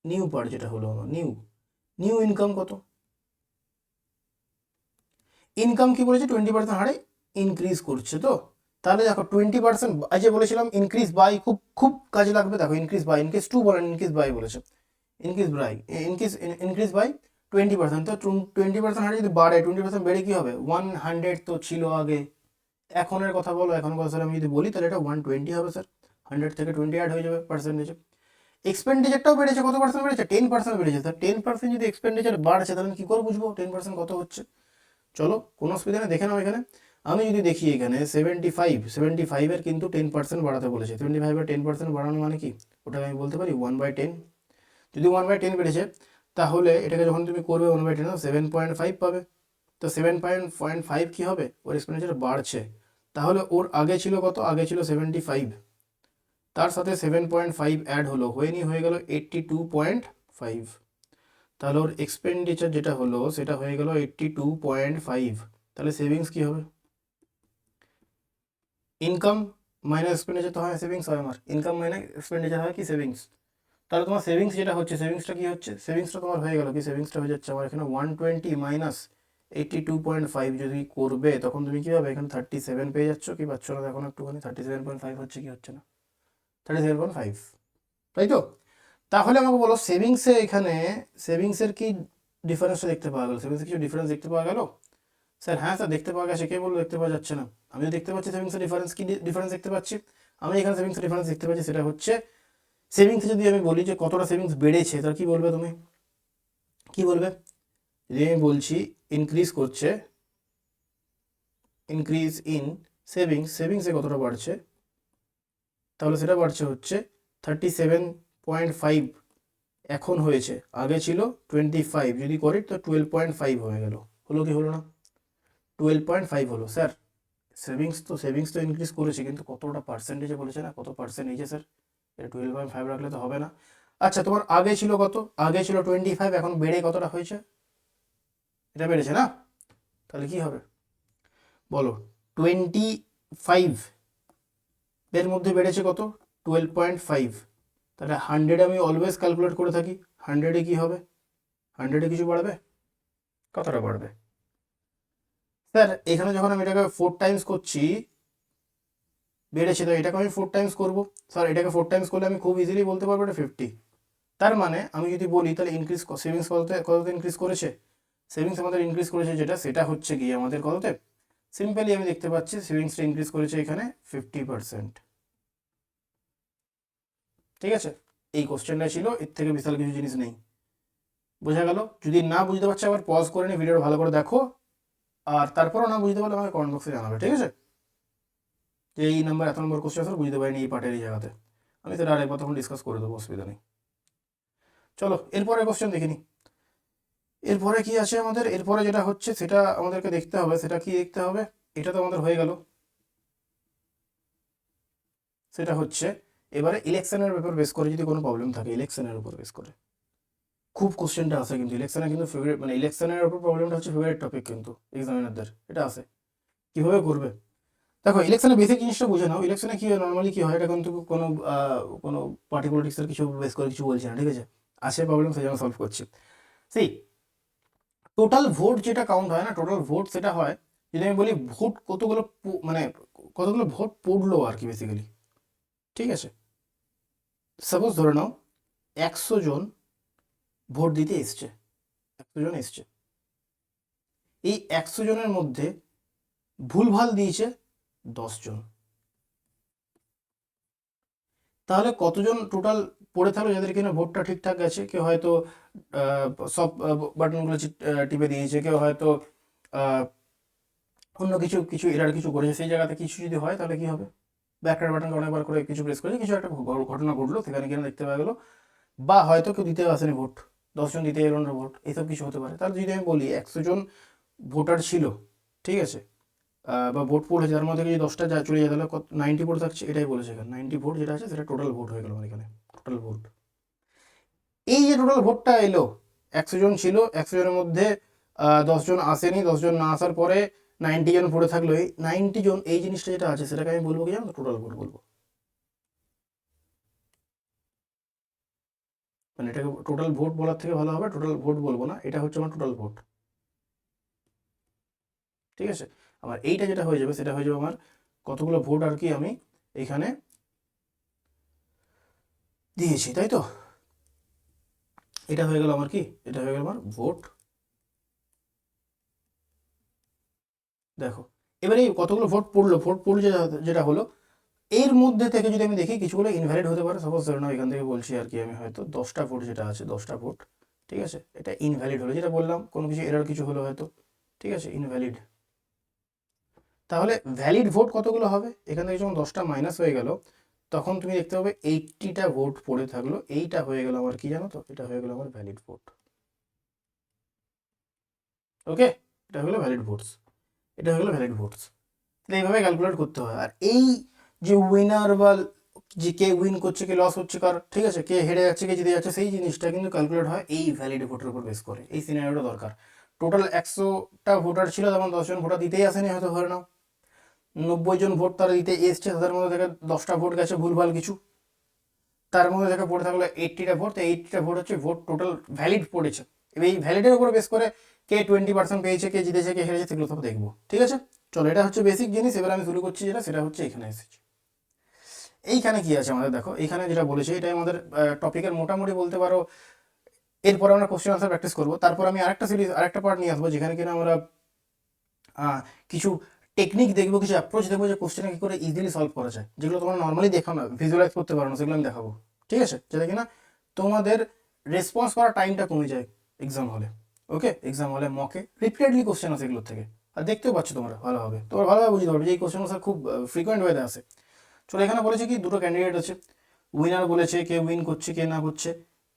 নিউ পার্ট যেটা হলো আমার নিউ ইনকাম কত, ইনকাম কি বলেছে 20% হারে ইনক্রিজ করছে। তো তাহলে দেখো 20%, যে বলেছিলাম ইনক্রিজ বাই খুব খুব কাজে লাগবে। দেখো ইনক্রিজ বাই, ইনক্রিজ টু বলেন, ইনক্রিজ বাই বলেছে, ইনক্রিজ বাই ইনক্রিজ বাই 20%। তো 20% হারে যদি বাড়ে, 20% বেড়ে কি হবে, 100 তো ছিল আগে, এখনের কথা বলো, এখন কথা স্যার আমি যদি বলি তাহলে এটা 120 হবে স্যার, 100 থেকে 20 অ্যাড হয়ে যাবে পার্সেন্টেজে। এক্সপেন্ডিচারটাও বেড়েছে, কত পার্সেন্ট বেড়েছে, 10% বেড়েছে। স্যার 10% যদি এক্সপেন্ডিচার বাড়ছে তাহলে আমি কী করে বুঝবো 10% কত হচ্ছে। চলো কোনো অসুবিধা নেই, দেখে নাও এখানে। আমি যদি দেখি এখানে 75 কিন্তু 10% বাড়াতে বলেছে। 75 10% বাড়ানো মানে কি, ওটাকে আমি বলতে পারি 1/10। যদি 1/10 বেড়েছে তাহলে এটাকে যখন তুমি করবে 1/10 7.5 পাবে। তো 7.5 কী হবে, ওর এক্সপেন্ডিচার বাড়ছে। তাহলে ওর আগে ছিল কত, আগে ছিল 75, তার সাথে 7.5 অ্যাড হলো, হয়ে গেল 82.5। তাহলে ওর এক্সপেন্ডিচার যেটা হলো সেটা হয়ে গেল 82.5। তাহলে সেভিংস কি হবে, ইনকাম মাইনাস এক্সপেন্ডিচার তো হয় সেভিংস হয়, আমার ইনকাম মাইনাস এক্সপেন্ডিচার হয় কি সেভিংস। তাহলে তোমার সেভিংস যেটা হচ্ছে, সেভিংসটা কি হচ্ছে, সেভিংসটা তোমার হয়ে গেল কি, সেভিংসটা হয়ে যাচ্ছে আমার এখানে 120 মাইনাস 82.5 যদি করবে তখন তুমি কী হবে, এখানে 37 পেয়ে যাচ্ছ, কি পাচ্ছ না এখন একটুখানি, 37.5 হচ্ছে কি হচ্ছে না, 37.5, তাই তো। তাহলে আমাকে বলো সেভিংসে, এখানে সেভিংসের কি ডিফারেন্সটা দেখতে পাওয়া গেল, সেভিংসে কিছু ডিফারেন্স দেখতে পাওয়া গেল স্যার। হ্যাঁ স্যার দেখতে পাওয়া গেছে, কে বললো দেখতে পাওয়া যাচ্ছে না, আমিও দেখতে পাচ্ছি সেভিংসের ডিফারেন্স। কি ডিফারেন্স দেখতে পাচ্ছি আমি এখানে, সেভিংসের ডিফারেন্স দেখতে পাচ্ছি, সেটা হচ্ছে সেভিংসে যদি আমি বলি যে কতটা সেভিংস বেড়েছে, তাহলে কি বলবে তুমি, কি বলবে, যদি আমি বলছি ইনক্রিজ করছে, ইনক্রিজ ইন সেভিংসে কতটা বাড়ছে, তাহলে সেটা বাড়ছে হচ্ছে 37.5 এখন হয়েছে, আগে ছিল 25, যদি করি তো 12.5 হয়ে গেল, হলো কি হলো না, 12.5 হলো। স্যার সেভিংস তো ইনক্রিজ করেছে কিন্তু কতটা পার্সেন্টেজে বলেছে না, কত পার্সেন্টেজে স্যার, এটা 12.5 রাখলে তো হবে না। আচ্ছা তোমার আগে ছিল কত, আগে ছিল 25, এখন বেড়ে কতটা হয়েছে, এটা বেড়েছে না, তাহলে কি হবে বলো, 25 এর মধ্যে বেড়েছে কত, 12.5। তাহলে 100 আমি অলওয়েজ ক্যালকুলেট করে থাকি, 100-এ কী হবে, 100-এ কিছু বাড়বে, কতটা বাড়বে স্যার, এখানে যখন আমি এটাকে 4 টাইমস করছি বেড়েছে, তো এটাকে আমি 4 টাইমস করবো স্যার, এটাকে 4 টাইমস করলে আমি খুব ইজিলি বলতে পারবো এটা 50। তার মানে আমি যদি বলি তাহলে ইনক্রিজ, সেভিংস কততে ইনক্রিজ করেছে, সেভিংস আমাদের ইনক্রিজ করেছে যেটা, সেটা হচ্ছে গিয়ে আমাদের কততে, সিম্পলি আমি দেখতে পাচ্ছি সেভিংসটা ইনক্রিজ করেছে এখানে 50%। ঠিক আছে, এই কোশ্চেনটা ছিল, এর থেকে বিশাল কিছু জিনিস নেই, বোঝা গেল। যদি না বুঝতে পারছো আবার পজ করে নিয়ে ভিডিওটা ভালো করে দেখো, আর তারপরও না বুঝতে পারলে আমাকে কমেন্ট বক্সে জানাবে, ঠিক আছে, যে এই নাম্বার এত নম্বর কোশ্চেন আসলে বুঝতে পারিনি এই পার্টের এই জায়গাতে, আমি সেটা আরেকবার তখন ডিসকাস করে দেবো, অসুবিধা নেই। চলো এরপরে কোশ্চেন দেখে নিই, এরপরে কি আছে আমাদের, এরপরে যেটা হচ্ছে সেটা আমাদেরকে দেখতে হবে, সেটা কি দেখতে হবে, এটা তো আমাদের হয়ে গেল। সেটা হচ্ছে এবারে ইলেকশনের ব্যাপার বেস করে যদি কোনো প্রবলেম থাকে, ইলেকশনের উপর বেস করে খুব কোশ্চেনটা আসে কিন্তু ইলেকশনে, কিন্তু ফেভারিট, মানে ইলেকশনের উপর প্রবলেমটা হচ্ছে ফেভারিট টপিক কিন্তু এক্সামিনারদের, এটা আসে কীভাবে করবে। দেখো ইলেকশনে বেসিক জিনিসটা বুঝে নাও, ইলেকশনে কি হয়, নর্মালি কি হয়, এটা কিন্তু কোনো পার্টি পলিটিক্সের কিছু বেস করে কিছু বলছি না, ঠিক আছে, আসে প্রবলেম সেই জন্য সলভ করছি। সেই টোটাল ভোট যেটা কাউন্ট হয় না, টোটাল ভোট সেটা হয় যদি আমি বলি ভোট কতগুলো মানে কতগুলো ভোট পড়লো আর কি বেসিক্যালি, ঠিক আছে। সাপোজ ধরে নাও 100 জন ভোট দিতে এসছে, 100 জন এসছে, এই 100 জনের মধ্যে ভুলভাল দিয়েছে 10 জন, তাহলে কতজন টোটাল পড়ে থাকলো যাদের কিনা ভোটটা ঠিকঠাক গেছে, কেউ হয়তো সব বাটনগুলো টিপে দিয়েছে, কেউ হয়তো অন্য কিছু কিছু এরার কিছু করেছে, সেই জায়গাতে কিছু যদি হয় তাহলে কি হবে, ব্যাকটার বাটনকে অনেকবার করে কিছু প্রেস করে কিছু একটা ঘটনা ঘটলো, সেখানে কিনা দেখতে পাওয়া গেলো, বা হয়তো কেউ দিতে আসেনি ভোট, 10 জন দিতে এলো না ভোট, এইসব কিছু হতে পারে। তাহলে যদি আমি বলি 100 জন ভোটার ছিল, ঠিক আছে, বা ভোট পড়েছে, তার মধ্যে যদি 10টা যা চলে যায় তাহলে 90 ভোট থাকছে, এটাই বলেছে এখানে, 90 ভোট যেটা আছে সেটা টোটাল ভোট হয়ে গেল আমার এখানে, টোটাল ভোট। এই যে টোটাল ভোটটা এলো, 100 জন ছিল, 100 জনের মধ্যে 10 জন আসেনি, 10 জন না আসার পরে 90 জন পড়ে থাকলো, এই 90 জন এই জিনিসটা যেটা আছে সেটাকে আমি বলবো কি জানো, টোটাল ভোট বলবো। মানে এটাকে টোটাল ভোট বলার থেকে ভালো হবে টোটাল ভোট বলবো না, এটা হচ্ছে আমার টোটাল ভোট। ঠিক আছে, আমার এইটা যেটা হয়ে যাবে সেটা হয়ে যাবে আমার কতগুলো ভোট আর কি আমি এখানে দিয়েছি, তাই তো। এটা হয়ে গেল আমার কি, এটা হয়ে গেল আমার ভোট। দেখো এবারে এই কতগুলো ভোট পড়লো, ভোট পড়লো যেটা হলো, এর মধ্যে থেকে যদি আমি দেখি কিছুগুলো ইনভ্যালিড হতে পারে। সাপোজ ধরে নাও এখান থেকে বলছি আর কি আমি হয়তো 10টা ভোট যেটা আছে 10টা ভোট, ঠিক আছে, এটা ইনভ্যালিড হলো, যেটা বললাম কোনো কিছু এরর কিছু হলো হয়তো, ঠিক আছে, ইনভ্যালিড। তাহলে ভ্যালিড ভোট কতগুলো হবে, এখান থেকে যখন 10টা মাইনাস হয়ে গেল তখন তুমি দেখতে পাবে 80টা ভোট পড়ে থাকলো, এইটা হয়ে গেল আমার কি জানো তো, এটা হয়ে গেল আমার ভ্যালিড ভোট। ওকে, এটা হলো ভ্যালিড ভোটস, এটা হলো ভ্যালিড ভোটস। তাহলে এইভাবে ক্যালকুলেট করতে হয়। আর এই যে উইনার বা যে কে উইন করছে কে লস হচ্ছে কার, ঠিক আছে, কে হেরে যাচ্ছে কে জিতে যাচ্ছে, সেই জিনিসটা কিন্তু ক্যালকুলেট হয় এই ভ্যালিড ভোটের উপর বেস করে। এই সিনারিওটা দরকার। টোটাল 100টা ভোটার ছিল, তখন 10 জন ভোটার দিতেই আসেনি হয়তো, ধরে নাও 90 জন ভোট তারা দিতে এসছে, তাদের মধ্যে থেকে 10টা ভোট গেছে ভুলভাল কিছু, তার মধ্যে থেকে পড়ে থাকলো 80টা ভোট। তো 80টা ভোট হচ্ছে ভোট টোটাল ভ্যালিড পড়েছে। এবার এই ভ্যালিডের উপর বেস করে কে 20% পেয়েছে, কে জিতেছে, কে হেরেছে, সেগুলো সব দেখবো। ঠিক আছে, চলো, এটা হচ্ছে বেসিক জিনিস। এবার আমি শুরু করছি যেটা, সেটা হচ্ছে এখানে এসেছি। এইখানে কি আছে আমাদের, দেখো এইখানে যেটা বলেছে এটাই আমাদের টপিকের মোটামুটি বলতে পারো। এরপর আমরা কোশ্চেন আনসার প্র্যাকটিস করবো, তারপর আমি আরেকটা সিরিজ আরেকটা পার্ট নিয়ে আসবো যেখানে কিনা আমরা কিছু টেকনিক দেখবো, কিছু অ্যাপ্রোচ দেখবো যে কোশ্চেনে কী করে ইজিলি সলভ করা যায়, যেগুলো তোমরা নর্মালি দেখো না, ভিজুয়ালাইজ করতে পারো না, সেগুলো আমি দেখাবো। ঠিক আছে, যাতে কিনা তোমাদের রেসপন্স করার টাইমটা কমে যায় এক্সাম হলে। ওকে, এক্সাম হলে মকে রিপিটেডলি কোশ্চেন আসে এগুলোর থেকে, আর দেখতেও পাচ্ছ তোমরা ভালোভাবে, তোমরা ভালোভাবে বুঝতে পারবে যে এই কোশ্চেন আনসার খুব ফ্রিকোয়েন্ট ওয়েতে আসে। চলো, এখানে বলেছে কি দুটো ক্যান্ডিডেট আছে, উইনার বলেছে, কে উইন করছে কে না করছে।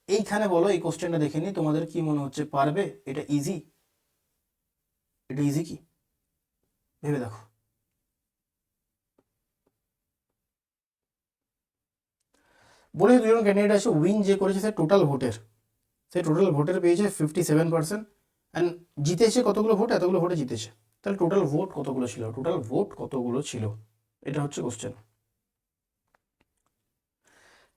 এইখানে বলো এই কোশ্চেনটা দেখে নি, তোমাদের কি মনে হচ্ছে পারবে? এটা ইজি? এটা ইজি কি ভেবে দেখো। বলে দুজন ক্যান্ডিডেট আছে, উইন যে করেছে সে টোটাল ভোটের, সে টোটাল ভোটের পেয়েছে 57%, অ্যান্ড জিতেছে কতগুলো ভোট, এতগুলো ভোটে জিতেছে। তাহলে টোটাল ভোট কতগুলো ছিল, টোটাল ভোট কতগুলো ছিল, এটা হচ্ছে কোশ্চেন।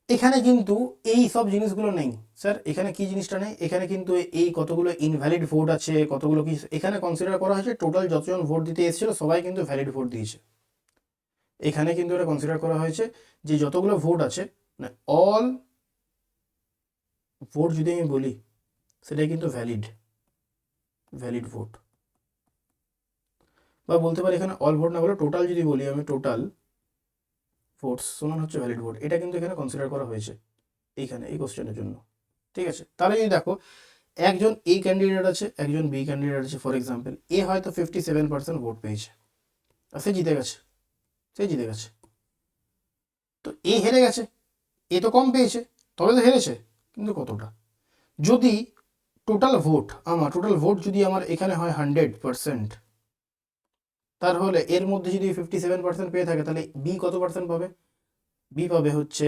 এখানে কিন্তু এই সব জিনিসগুলো নেই স্যার। এখানে কি জিনিসটা নেই, এখানে কিন্তু এই কতগুলো ইনভ্যালিড ভোট আছে, কতগুলো কি এখানে কনসিডার করা হয়েছে, টোটাল যতজন ভোট দিতে এসেছিল সবাই কিন্তু ভ্যালিড ভোট দিয়েছে। এখানে কিন্তু এটা কনসিডার করা হয়েছে যে যতগুলো ভোট আছে, মানে অল ভোট যদি আমি বলি সেটাই কিন্তু ভ্যালিড, ভ্যালিড ভোট। বা বলতে পারি এখানে অল ভোট না বলে টোটাল যদি বলি আমি, টোটাল ভোটস সমান হচ্ছে ভ্যালিড ভোট। এটা কিন্তু এখানে কনসিডার করা হয়েছে এইখানে এই কোশ্চেনের জন্য। ঠিক আছে, তাহলে যদি দেখো একজন এ ক্যান্ডিডেট আছে, একজন বি ক্যান্ডিডেট আছে, ফর এক্সাম্পল এ হয়তো 57% ভোট পেয়েছে আর সে জিতে গেছে, সে জিতে গেছে। তো এ হেরে গেছে, এ তো কম পেয়েছে, তবে তো হেরেছে, কিন্তু কতটা? যদি টোটাল ভোট যদি আমার এখানে হয় 100%, তাহলে এর মধ্যে যদি 57% পেয়ে থাকে তাহলে বি কত পার্সেন্ট পাবে? বি পাবে হচ্ছে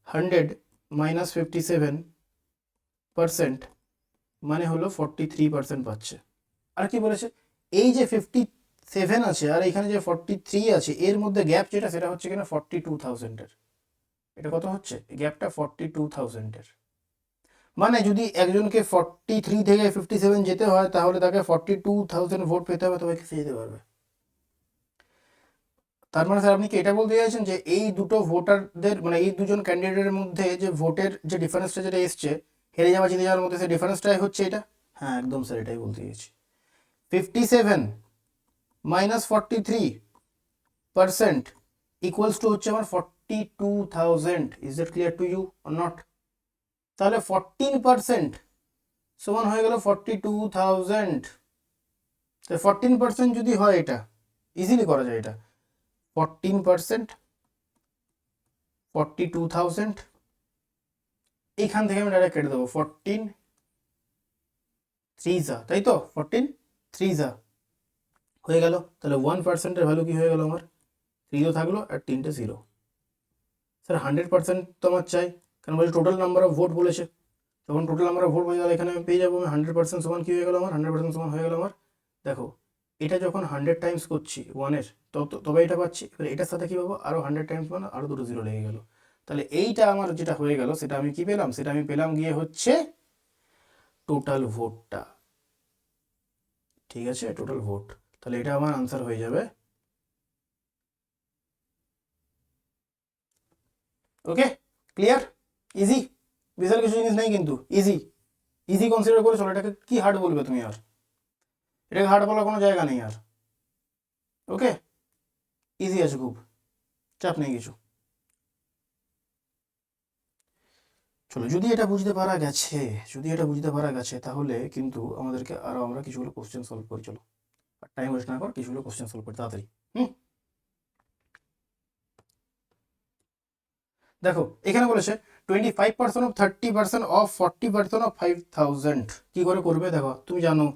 100 মাইনাস 57%, মানে হলো 43% পাচ্ছে। আর কি বলেছে, এই যে 57 আছে আর এখানে যে 43 আছে, এর মধ্যে গ্যাপ যেটা সেটা হচ্ছে কিনা 42,000-এর। এটা কত হচ্ছে গ্যাপটা? 42,000-এর। মানে যদি একজনকে 43 থেকে 57 যেতে হয় তাহলে তাকে 42,000 ভোট পেতে হবে, তবে সে যেতে পারবে। তার মানে স্যার আপনি কি এটা বলতে চাইছেন যে এই দুটো ভোটারদের, মানে এই দুজন ক্যান্ডিডেটের মধ্যে যে ভোটের যে ডিফারেন্সটা যেটা এসছে হেরে যাওয়া জিতে যাওয়ার মধ্যে, সেই ডিফারেন্সটাই হচ্ছে এটা? হ্যাঁ, একদম স্যার, এটাই বলতে চাইছি। 57 মাইনাস 43% ইকুয়ালস টু হচ্ছে আমার 42,000। Is that clear to you or not? তাহলে 14% সমান হয়ে গেল 42,000। 14% যদি হয়, এটা ইজিলি করা যায়। এটা 14% 42,000, এইখান থেকে আমি ডাইরেক্ট কেটে দেবো 14 3 তাই তো, 14 3 হয়ে গেল। তাহলে 1%-এর ভ্যালু কি হয়ে গেল আমার? 3 থাকলো আর 3টে 0। স্যার 100% তো আমার চাই, কারণ বলছে টোটাল নাম্বার অফ ভোট বলেছে, তখন টোটাল নাম্বার অফ ভোট বলে তাহলে এখানে আমি পেয়ে যাবো আমি 100% সমান কি হয়ে গেল আমার? 100% সমান হয়ে গেল আমার, দেখো এটা যখন 100 টাইমস করছি 1-এর তবে এটা পাচ্ছি। এবার এটার সাথে কী পাবো, আরও 100 টাইমস মানে আরও দুটো জিরো লেগে গেল। তাহলে এইটা আমার যেটা হয়ে গেল সেটা আমি কি পেলাম, সেটা আমি পেলাম গিয়ে হচ্ছে টোটাল ভোটটা। ঠিক আছে, টোটাল ভোট। তাহলে এটা আমার আনসার হয়ে যাবে। ওকে, ক্লিয়ার, ইজি, বিশাল কিছু জিনিস নেই কিন্তু ইজি, ইজি কনসিডার করে চলো। এটাকে কি হার্ড বলবে তুমি, আর এটাকে হার্ড বলার কোনো জায়গা নেই আর। ওকে, ইজি আছে, খুব চাপ নেই কিছু। চলো, যদি এটা বুঝতে পারা গেছে তাহলে কিন্তু আমাদেরকে আরও আমরা কিছুগুলো কোশ্চেন সলভ করি। চলো, আর টাইম ওয়েস্ট না কর, কিছুগুলো কোশ্চেন সলভ করি তাড়াতাড়ি। দেখো এখানে বলেছে 25% অফ 30% অফ 40% অফ 5000 কি করে করবে। দেখো তুমি জানো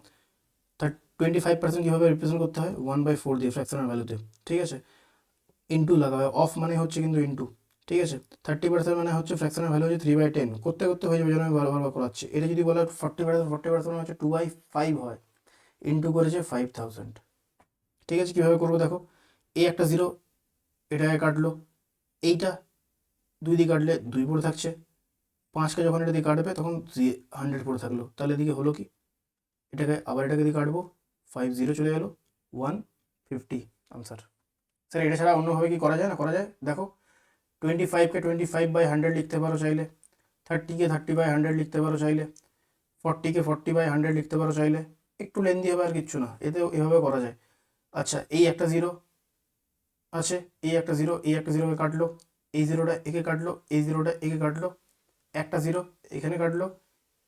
25% কীভাবে রিপ্রেজেন্ট করতে হয়, 1/4 দিয়ে ফ্র্যাকশনাল ভ্যালুতে। ঠিক আছে, ইন্টু লাগাবে, অফ মানে হচ্ছে কিন্তু ইন্টু। ঠিক আছে, 30% মানে হচ্ছে ফ্র্যাকশনাল ভ্যালু হচ্ছে 3/10, করতে করতে হয়ে যাবে, যেন আমি বারবার করাচ্ছি। এটা যদি বলে 40% হচ্ছে 2/5 হয়, ইন্টু করেছে 5000। ঠিক আছে, কীভাবে করবো দেখো, এই একটা জিরো এটাকে কাটলো, এইটা 2 দিয়ে কাটলে 2 পড়ে থাকছে, 5কে যখন এটা দিয়ে কাটবে তখন 100 পড়ে থাকলো। তাহলে এদিকে হলো কি, এটাকে দিয়ে কাটবো, 50 চলে গেলো, 150 আনসার। স্যার এটা ছাড়া অন্যভাবে কি করা যায় না? করা যায়। দেখো 25কে 25/100 লিখতে পারো চাইলে, 30কে 30/100 লিখতে পারো চাইলে, 40কে 40/100 লিখতে পারো চাইলে। একটু লেন্দি হবে আর কিচ্ছু না, এতেও এভাবে করা যায়। আচ্ছা, এই একটা জিরো আছে, এই একটা জিরোকে কাটলো, এই জিরোটা একে কাটলো, এই জিরোটা একে কাটলো, একটা জিরো এখানে কাটলো,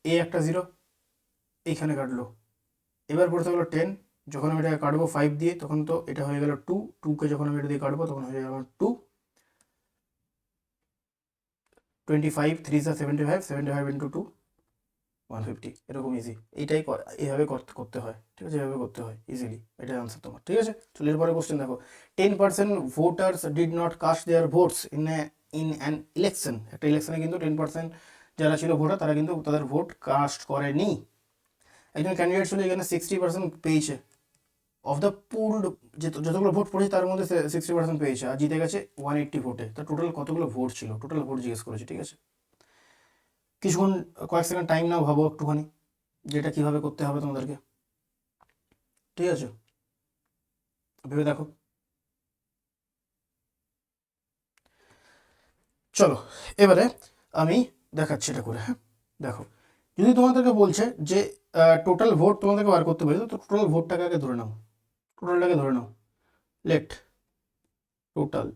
এই একটা জিরো এইখানে কাটলো। এবার পড়তে হলো 10, যখন আমি এটাকে কাটবো 5 দিয়ে তখন তো এটা হয়ে গেল 2, 2কে যখন আমি এটা দিয়ে কাটবো তখন হয়ে যাবে 2, 25 3 75, 75 ইন্টু 2 150, এরকম ইজি। এইটাই এইভাবে করতে হয়। ঠিক আছে, এভাবে করতে হয় ইজিলি, এটাই আনসার তোমার। ঠিক আছে, চলো এরপরে কোশ্চেন দেখো, 10% voters did not caste there votes in an election. একটা ইলেকশনে কিন্তু 10% যারা ছিল ভোটার তারা কিন্তু তাদের ভোট কাস্ট করেনি। একজন ক্যান্ডিডেট ছিল এখানে 60% পেয়েছে, অফ দ্য পুলড যতগুলো ভোট পড়েছে তার মধ্যে 60% পেয়েছে, আর জিতে গেছে 180 ভোটে। তো টোটাল কতগুলো ভোট ছিল, টোটাল ভোট জিজ্ঞেস করেছে। ঠিক আছে, কিছুক্ষণ কয়েক সেকেন্ড টাইম নাও, ভাবো একটুখানি যেটা কীভাবে করতে হবে তোমাদেরকে। ঠিক আছে, ভেবে দেখো। চলো এবারে আমি দেখাচ্ছি এটা করে। হ্যাঁ দেখো, যদি তোমাদেরকে বলছে যে টোটাল ভোট তোমাদেরকে বার করতে বলছে, তো টোটাল ভোটটাকে আগে ধরে নাও, টোটালটাকে ধরে নাও। লেট টোটাল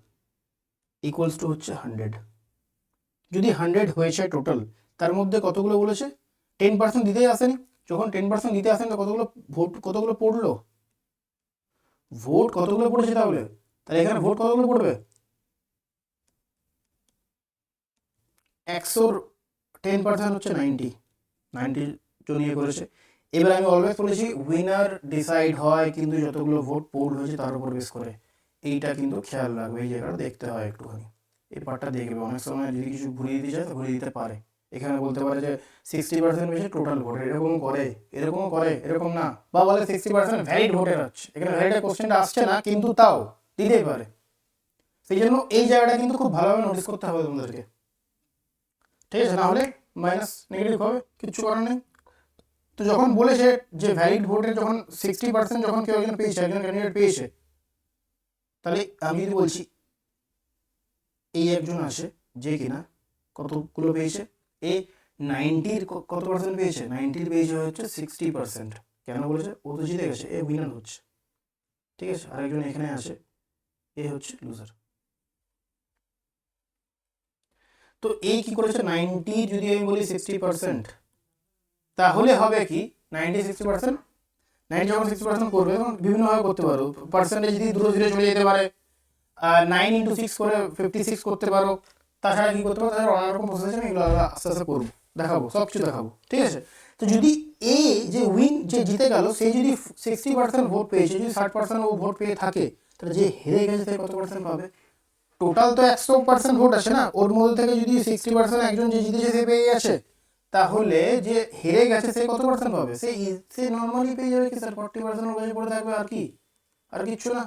ইকুয়ালস টু হচ্ছে 100। যদি 100 হয়েছে টোটাল, তার মধ্যে কতগুলো বলেছে 10% দিতেই আসেনি। যখন 10% দিতে আসেনি তো কতগুলো পড়লো, ভোট কতগুলো পড়েছে তাহলে এখানে ভোট কতগুলো পড়বে, 100-র 10% হচ্ছে 90 জন ইয়ে করেছে। এবার আমি অলওয়েজ বলেছি উইনার ডিসাইড হয় কিন্তু যতগুলো ভোট পোল হয়েছে তার উপর বেস করে। এইটা কিন্তু খেয়াল রাখবে, এই জায়গাটা দেখতে হয় একটুখানি, এই পার্টটা দেখবে। অনেক সময় যদি কিছু ঘুরিয়ে দিতে চায় তো ঘুরিয়ে দিতে পারে। এখানে বলতে পারে যে 60% বেশি টোটাল ভোট, এরকম করে এরকম না, বা বলে 60% ভ্যালিড ভোটের হচ্ছে। এখানে ভ্যালিডের কোশ্চেনটা আসছে না, কিন্তু তাও দিতেই পারে। সেই জন্য এই জায়গাটা কিন্তু খুব ভালোভাবে নোটিস করতে হবে তোমাদেরকে। ঠিক আছে, না হলে মাইনাস নেগেটিভ হবে, কিছু করার নেই। তো যখন বলেছে যে ভ্যালিড ভোটের যখন 60% যখন কেউ একজন পেয়েছে, একজন ক্যান্ডিডেট পেয়েছে, তাহলে আমি যদি বলছি এই একজন আছে যে কিনা কতগুলো পেয়েছে, এ 90-র কত পার্সেন্ট পেয়েছে, 90-র পেয়েছে হচ্ছে 60%। কেন বলেছে, ও তো জিতে গেছে, এ উইনার হচ্ছে। ঠিক আছে, আরেকজন এখানে আছে, এ হচ্ছে লুজার। তো এই কি করেছে, 90 যদি আমি বলি 60%, তাহলে হবে কি 90-60%, 90 যখন 60% করবে তখন বিভিন্নভাবে করতে পারো। পার্সেন্টেজ যদি দুটো ধীরে চলে যেতে পারে, 9 × 6 করে 56 করতে পারো। তাছাড়া কি করতে পারো, তাছাড়া অনেক রকম প্রসেস আছে, এগুলো আস্তে আস্তে করবো, দেখাবো, সব কিছু দেখাবো। ঠিক আছে, তো যদি এ যে যে জিতে গেল সে যদি 60% ভোট পেয়েছে, যদি 60% ও ভোট পেয়ে থাকে, তাহলে যে হেরে গেছে সে কত পার্সেন্ট পাবে। টোটাল তো 100% ভোট আছে না, ওর মধ্যে থেকে যদি 60% একজন যে জিতেছে সে পেয়ে গেছে, তাহলে যে হেরে গেছে সে কত পার্সেন্ট পাবে? সে নর্মালি পেয়ে যাবে কি স্যার 40% বেশি পড়ে থাকবে, আর কি, আর কিচ্ছু না।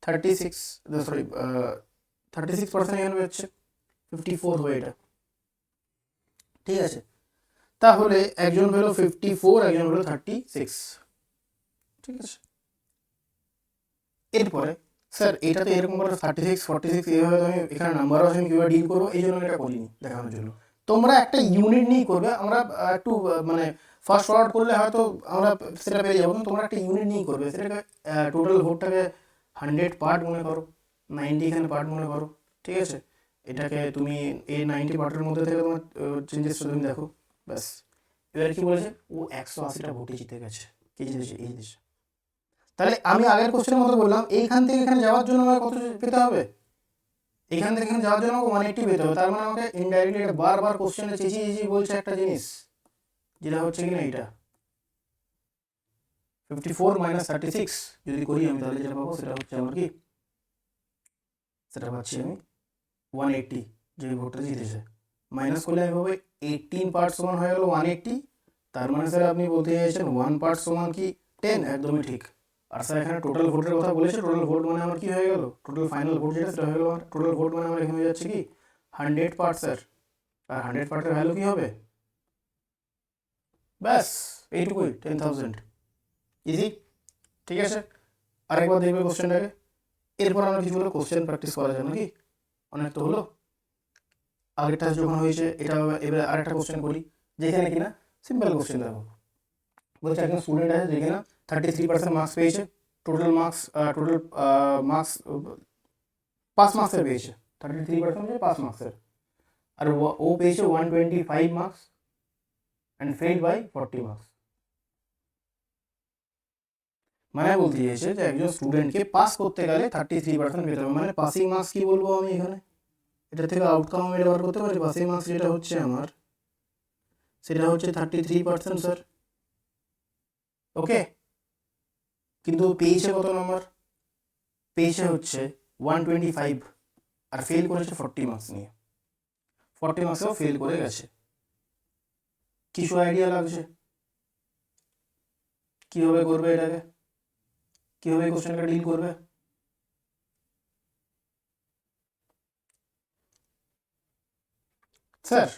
36% এখানে হচ্ছে 54 হয়ে এটা, ঠিক আছে। তাহলে একজন হলো 54, একজন হলো 36, ঠিক আছে। এরপরে স্যার এটা তো এরকম করে 36 46 এইভাবে আমি এখানে নাম্বারও আছে, আমি কীভাবে ডিল করবো এই জন্য আমি এটা করিনি দেখানোর জন্য। তোমরা একটা ইউনিট নিয়েই করবে, আমরা একটু মানে ফার্স্ট ফরওয়ার্ড করলে হয়তো আমরা সেটা পেয়ে যাবো, তোমরা একটা ইউনিট নিয়েই করবে। সেটাকে টোটাল ভোটটাকে 100 পার্ট মনে করো, 90 এখানে পার্ট মনে করো, ঠিক আছে। এটাকে তুমি এই 90 পার্টের মধ্যে থেকে তোমার চেঞ্জেসটা তুমি দেখো, ব্যাস। এবার কি বলেছে, ও 180টা ভোটে জিতে গেছে, কে জিতেছে? এই দেশে। তাহলে আমি আগের কোশ্চেনের মতো বললাম, এইখান থেকে এখানে যাওয়ার জন্য আমাকে কত পেতে হবে? এখান থেকে এখানে যাওয়ার জন্য আমাকে 180 পেতে হবে। তার মানে আমাকে ইনডাইরেক্টলি এটা বারবার কোশ্চেনে চেঁচিয়ে বলছে একটা জিনিস, যেটা হচ্ছে কিনা এইটা 54 - 36 যদি করি আমি, তাহলে যেটা পাবো সেটা হচ্ছে আমার কি, সেটা পাচ্ছি আমি 180, যে ভোটটা জিতেছে। মাইনাস করলে আমি পাবো 18 পার্ট সমান হয়ে গেল 180। তার মানে স্যার আপনি বলতে চাইছেন 1 পার্ট সমান কি 10? একদমই ঠিক। আর স্যার এখানে টোটাল ভোটের কথা বলেছে, টোটাল ভোট মানে আমার কি হয়ে গেল, টোটাল ফাইনাল ভোট যেটা সেটা হয়ে গেল আমার টোটাল ভোট মানে আমার এখানে হয়ে যাচ্ছে কি 100 পার্ট স্যার। আর 100 পার্টের ভ্যালু কি হবে? ব্যাস এইটুকুই, 10,000, ইজি, ঠিক আছে। আরেকবার দেখবে কোশ্চেনটাকে, এরপর আমরা কিছু হলো কোশ্চেন প্র্যাকটিস করা যায় নাকি? অনেক তো হলো, আগেরটা যখন হয়েছে এটা। এবার আরেকটা কোশ্চেন করি, যেখানে কিনা সিম্পল কোশ্চেন দেখো, বলছে একজন স্টুডেন্ট আছে যেখানে 33% মার্কস পেয়েছে, টোটাল মার্কস পাস মার্কসের পেয়েছে, 33% হচ্ছে পাস মার্কসের। আর ও পেয়েছে 125 marks and fail by 40 marks. মানে বলতে চাইছে যে একজন স্টুডেন্টকে পাস করতে গেলে 33% পেতে হবে। মানে পাসিং মার্কস কি বলবো আমি এখানে, এটা থেকে আউটকাম আমি ব্যবহার করতে পারি। পাসিং মার্কস যেটা হচ্ছে আমার, সেটা হচ্ছে 33% স্যার, ওকে। কিন্তু পেয়েছে কত নম্বর? পেয়েছে হচ্ছে 125, আর ফেল করেছে 40 মার্কস নিয়ে, 40 মার্কসেও ফেল করে গেছে। কিছু আইডিয়া লাগছে কীভাবে করবে এটাকে, কীভাবে কোশ্চেনটা ডিল করবে? স্যার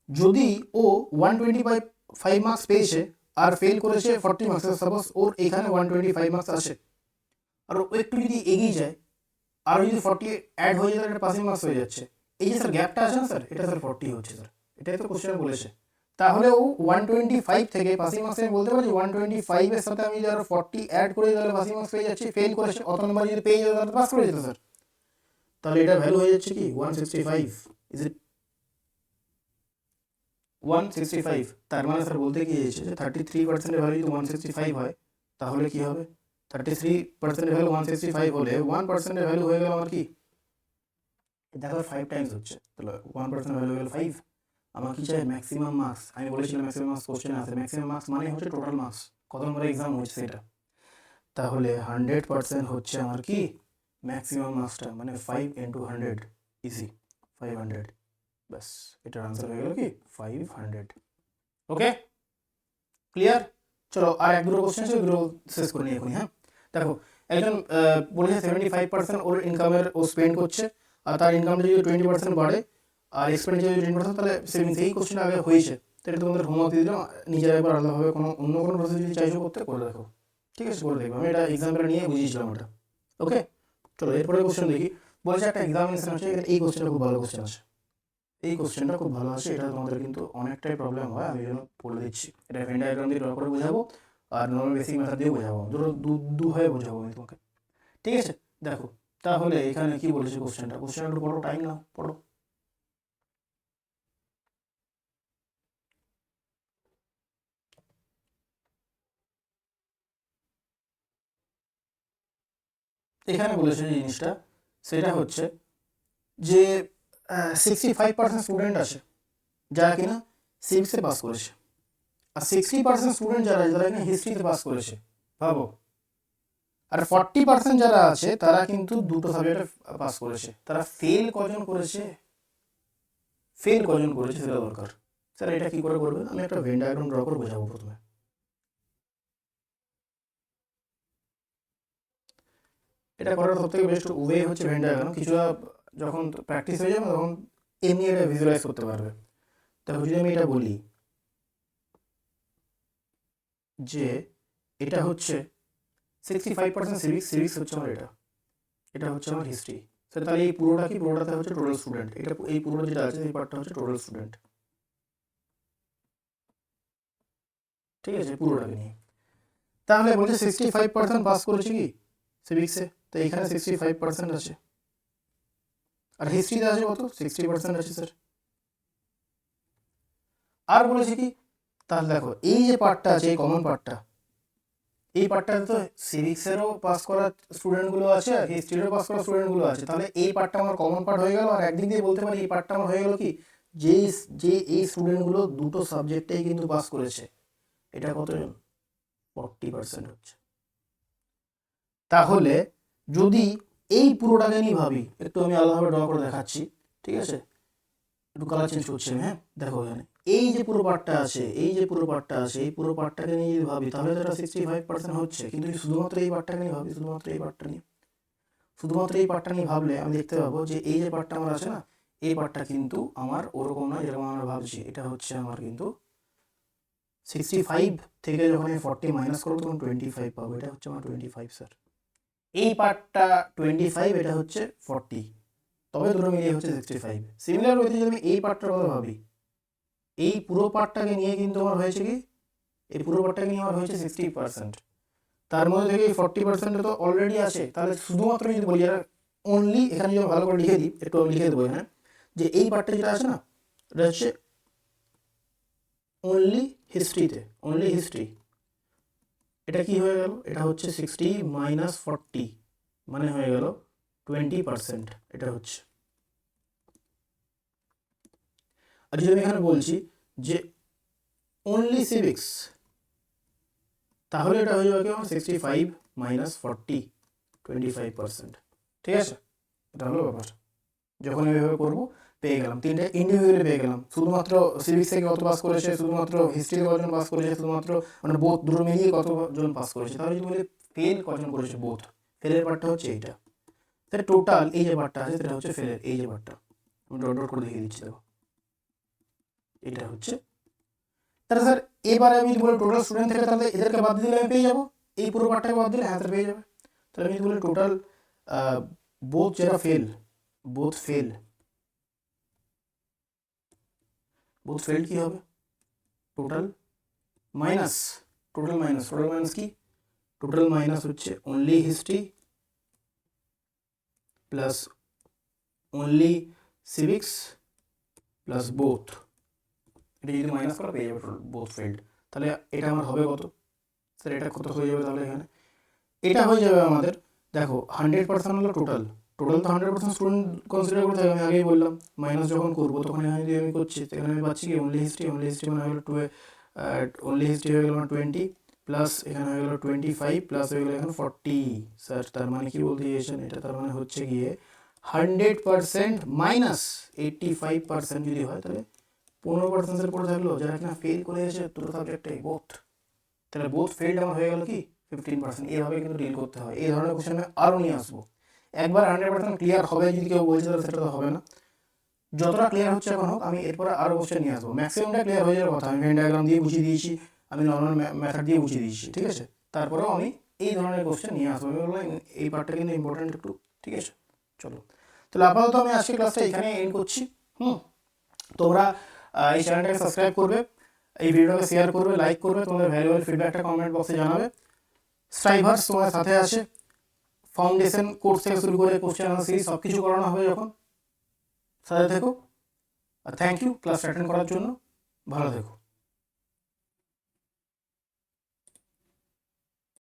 যদি ও 125 মার্কস পেয়েছে আর ফেল করেছে 40 মার্কস, সাপোজ ওর এখানে 125 মার্কস আসে, আর ও একটু যদি এগিয়ে যায়, আর যদি 40 অ্যাড হয়ে যায়, এটা পাসিং মার্কস হয়ে যাচ্ছে। এই যে স্যার গ্যাপটা আছে না স্যার, এটা স্যার 40 হচ্ছে স্যার, এটাই তো কোশ্চেন বলেছে। তাহলে ও 125 থেকে পাসিং মার্কস আমি বলতে পারি 125 এর সাথে আমি যারা 40 অ্যাড করে তাহলে পাসিং মার্কস পেয়ে যাচ্ছি। ফেল করেছে অত নম্বর যদি পেয়ে যেত তাহলে পাস করে যেত স্যার। তাহলে এটা ভ্যালু হয়ে যাচ্ছে কি 165, ইজ ইট 165? তার মানে স্যার বলতে কি হয়েছে যে 33% ভ্যালু যদি 165 হয়, তাহলে কি হবে 33% ভ্যালু 165 হলে 1% ভ্যালু হয়ে গেল আমার কি, দেখো 5 টাইমস হচ্ছে, তাহলে 1% ভ্যালু হয়ে গেল 5। আমার কি চাই ম্যাক্সিমাম মার্কস, আমি বলেছিলাম ম্যাক্সিমাম মার্কস কোশ্চেন আছে, ম্যাক্সিমাম মার্কস মানে হচ্ছে টোটাল মার্কস, কত নম্বর এক্সাম হচ্ছে সেটা। তাহলে 100% হচ্ছে আমার কি ম্যাক্সিমাম মার্কসটা, মানে 5 × 100 ইজি 500, ব্যাস এটার আনসার হয়ে গেল কি 500। ওকে, ক্লিয়ার? চলো আর এক দুটো কোশ্চেন আছে, ওগুলো শেষ করে নিই এখন। হ্যাঁ দেখো, একজন বলেছে 75% ওর ইনকামের ও স্পেন্ড করছে, আর তার ইনকামটা যদি 20% বাড়ে আর এক্সপেন্ডিচার যদি 10%, তাহলে সেভিংস। এই কোশ্চেনটা আগে হয়েছে, তো এটা তোমাদের হোমওয়ার্ক দিয়ে দিলাম, নিজেরা একবার আলাদাভাবে অন্য কোনো প্রসেস যদি চাইছো করতে করে দেখো, ঠিক আছে, করে দেখবো। আমি এটা এক্সাম্পল নিয়ে বুঝিয়েছিলাম ওটা, ওকে। চলো এরপরে কোশ্চেন দেখি, বলেছে একটা এক্সামিনেশন আছে, এই কোশ্চেনটা খুব ভালো কোশ্চেন আছে, এই কোশ্চেনটা খুব ভালো আছে, এটা তোমাদের কিন্তু অনেকটাই প্রবলেম হয়, আমি জন্য বলে দিচ্ছি। এটা ভেন ডায়াগ্রাম দিয়ে ড্র করে বোঝাবো, আর নর্মাল বেসিক মেথড দিয়ে বোঝাবো, ধরো দু হয়ে বোঝাবো আমি তোমাকে, ঠিক আছে। দেখো তাহলে এখানে কি বলেছে কোশ্চেনটা, কোশ্চেনটা একটু পড়ো, টাইম নাও, পড়ো। এখানে বলেছে যে জিনিসটা, সেটা হচ্ছে যে 65% স্টুডেন্ট আছে যারা কিনা সিভিক্সে পাস করেছে, আর 60% স্টুডেন্ট যারা কিনা হিস্ট্রিতে পাস করেছে, ভাবো। আর 40% যারা আছে তারা কিন্তু দুটো সাবজেক্টে পাস করেছে। তারা ফেল কজন করেছে, ফেল কজন করেছে সেটা দরকার, স্যার এটা কী করে করবেন? আমি একটা ভেন ডায়াগ্রাম ড্র করে বোঝাবো প্রথমে। এটা করার সবথেকে বেস্ট ওয়ে হচ্ছে ভেন ডায়াগ্রাম। কিছুটা যখন প্র্যাকটিস হয়ে যাবে তখন এমনি এটা ভিজুয়ালাইজ করতে পারবে। দেখো যদি আমি এটা বলি যে এটা হচ্ছে 65% সিভিক্স, সিভিক্স হচ্ছে আমার এটা হচ্ছে আমার হিস্ট্রি। স্যার তাহলে এই পুরোটা কি? পুরোটাতে হচ্ছে টোটাল স্টুডেন্ট। এটা এই পুরো যেটা আছে এই পার্টটা হচ্ছে টোটাল স্টুডেন্ট, ঠিক আছে, পুরোটাকে নিয়ে। তাহলে বলছে 65% পাস করেছে কি সিভিক্সে, তো এখানে 65% আছে। আর হিস্ট্রিতে আছে কত? 60% আছে স্যার। আর বলেছে কি, তাহলে দেখো এই যে পার্টটা আছে, এই কমন পার্টটা, এই পার্টটাতে তো সিভিক্সেরও পাস করা স্টুডেন্টগুলো আছে আর হিস্ট্রিরও পাস করা স্টুডেন্টগুলো আছে। তাহলে এই পার্টটা আমার কমন পার্ট হয়ে গেল। আর একদিক দিয়ে বলতে পারি এই পার্টটা আমার হয়ে গেল কি, যে এই স্টুডেন্টগুলো দুটো সাবজেক্টেই কিন্তু পাস করেছে। এটা কতজন? 40% হচ্ছে। তাহলে যদি এই পুরোটাকে নিয়ে ভাবি, একটু আমি আলাদাভাবে ড্র করে দেখাচ্ছি, ঠিক আছে, একটু কালার চেঞ্জ করছি হ্যাঁ। দেখো এখানে এই যে পুরো পার্টটা আছে, এই যে পুরো পার্টটা আছে, এই পুরো পার্টটাকে নিয়ে যদি ভাবি তাহলে তো এটা 65% হচ্ছে। কিন্তু শুধুমাত্র এই পার্টটাকে নিয়ে ভাবি, শুধুমাত্র এই পার্টটা নিয়ে ভাবলে আমি দেখতে পাবো যে এই যে পার্টটা আমার আছে না, এই পার্টটা কিন্তু আমার ওরকম নয় যেরকম আমরা ভাবছি। এটা হচ্ছে আমার কিন্তু 65 থেকে যখন আমি 40 মাইনাস করবো তখন 25 পাবো। এটা হচ্ছে আমার 25 স্যার। এই পার্টটা 25, এটা হচ্ছে 40, তবে দুটো মিলিয়ে হচ্ছে 65। সিমিলার ওয়েতে যদি আমি এই পার্টটার কথা ভাবি, এই পুরো পার্টটাকে নিয়ে কিন্তু আমার হয়েছে কি, এই পুরো পার্টটাকে নিয়ে আমার হয়েছে 60%। তার মধ্যে থেকে এই 40% তো অলরেডি আছে। তাহলে শুধুমাত্র যদি বলি আর অনলি, এখানে যদি ভালো করে লিখে দিই, একটু আমি লিখে দেবো হ্যাঁ, যে এই পার্টটা যেটা আছে না, এটা হচ্ছে অনলি হিস্ট্রিতে, অনলি হিস্ট্রি। এটা কি হয়ে গেল? এটা হচ্ছে 60 মাইনাস 40 মানে হয়ে গেল 20%। এটা হচ্ছে। আর যদি আমি এখানে বলছি যে অনলি সিভিক্স, তাহলে এটা হয়ে যাবে কি আমার 65 মাইনাস 40, 25%। ঠিক আছে, এটা হলো ব্যাপার। যখন এইভাবে করবো পেয়ে গেলাম, তিনটে ইন্ডিভিজুয়ালি পেয়ে গেলাম। শুধুমাত্র সিভিক্স থেকে কত পাস করেছে, শুধুমাত্র হিস্ট্রি থেকে কজন পাস করেছে, শুধুমাত্র মানে বোথ দুটো মিলিয়ে কতজন পাস করেছে। তাহলে যদি বলি ফেল কজন করেছে, বোথ। ফেলের পার্টটা হচ্ছে এইটা। তাহলে টোটাল এই যে পার্টটা আছে সেটা হচ্ছে ফেলের এই যে পার্টটা। আমি ডট ডট করে দেখিয়ে দিচ্ছি, দেখো এটা হচ্ছে। তাহলে স্যার এবারে আমি যদি বলি টোটাল স্টুডেন্ট থেকে, তাহলে এদেরকে বাদ দিলে আমি পেয়ে যাবো, এই পুরো পার্টটাকে বাদ দিলে হ্যাঁ স্যার পেয়ে যাবে। তাহলে আমি যদি বলি টোটাল বোথ যারা ফেল, বোথ ফেল কি হবে? টোটাল মাইনাস কি? টোটাল মাইনাস হচ্ছে only history plus only civics plus both. এটা যদি মাইনাস করা পেয়ে যাবে বোথ ফেল্ড। তাহলে এটা আমার হবে কত স্যার? এটা কত হয়ে যাবে তাহলে এখানে? এটা হয়ে যাবে আমাদের, দেখো 100% হলো টোটাল তো 100% স্টুডেন্ট কনসিডার করতে হবে। আমি আগেই বললাম মাইনাস যখন করবো তখন এখানে যদি আমি করছি, এখানে আমি পাচ্ছি কি অনলি হিস্ট্রি মানে হলো অনলি হিস্ট্রি হয়ে গেল 20 প্লাস এখানে হয়ে গেল 25 প্লাস হয়ে গেল এখানে 40। স্যার তার মানে কি বলতে চাইছেন? এটা তার মানে হচ্ছে গিয়ে 100% মাইনাস 85% যদি হয় তাহলে 15% পড়ে থাকলো যারা কিনা ফেল করে এসে দুটো সাবজেক্টে বোথ। তাহলে বোথ ফেল্ড আমার হয়ে গেল কি 15%। এইভাবে কিন্তু ডিল করতে হয়। এই ধরনের কোশ্চেন আমি আরও নিয়ে আসবো। একবার 100% ক্লিয়ার হবে যদি কেউ বলছে তাহলে সেটা তো হবে না। যতটা ক্লিয়ার হচ্ছে এখন হোক, আমি এরপরে আরও কোশ্চেন নিয়ে আসবো। ম্যাক্সিমামটা ক্লিয়ার হয়ে যাওয়ার কথা। আমি ভেন ডায়াগ্রাম দিয়ে বুঝিয়ে দিয়েছি, আমি নর্মাল মেথড দিয়ে বুঝিয়ে দিয়েছি, ঠিক আছে। তারপরেও আমি এই ধরনের কোশ্চেন নিয়ে আসবো। আমি বললাম এই পার্টটা কিন্তু ইম্পর্টেন্ট একটু, ঠিক আছে। চলো তাহলে আপাতত আমি আজকে ক্লাসটা এখানে এন্ড করছি। তোমরা এই চ্যানেলটাকে সাবস্ক্রাইব করবে, এই ভিডিওটাকে শেয়ার করবে, লাইক করবে, তোমাদের ভ্যালুয়েবল ফিডব্যাকটা কমেন্ট বক্সে জানাবে। স্ট্রাইভার্স তোমার সাথে আছে, ফাউন্ডেশন কোর্স থেকে শুরু করে কোশ্চেন আনসার সিরিজ সব কিছু করানো হবে। যখন সাথে থেকো। আর থ্যাংক ইউ ক্লাস অ্যাটেন্ড করার জন্য। ভালো থেকো।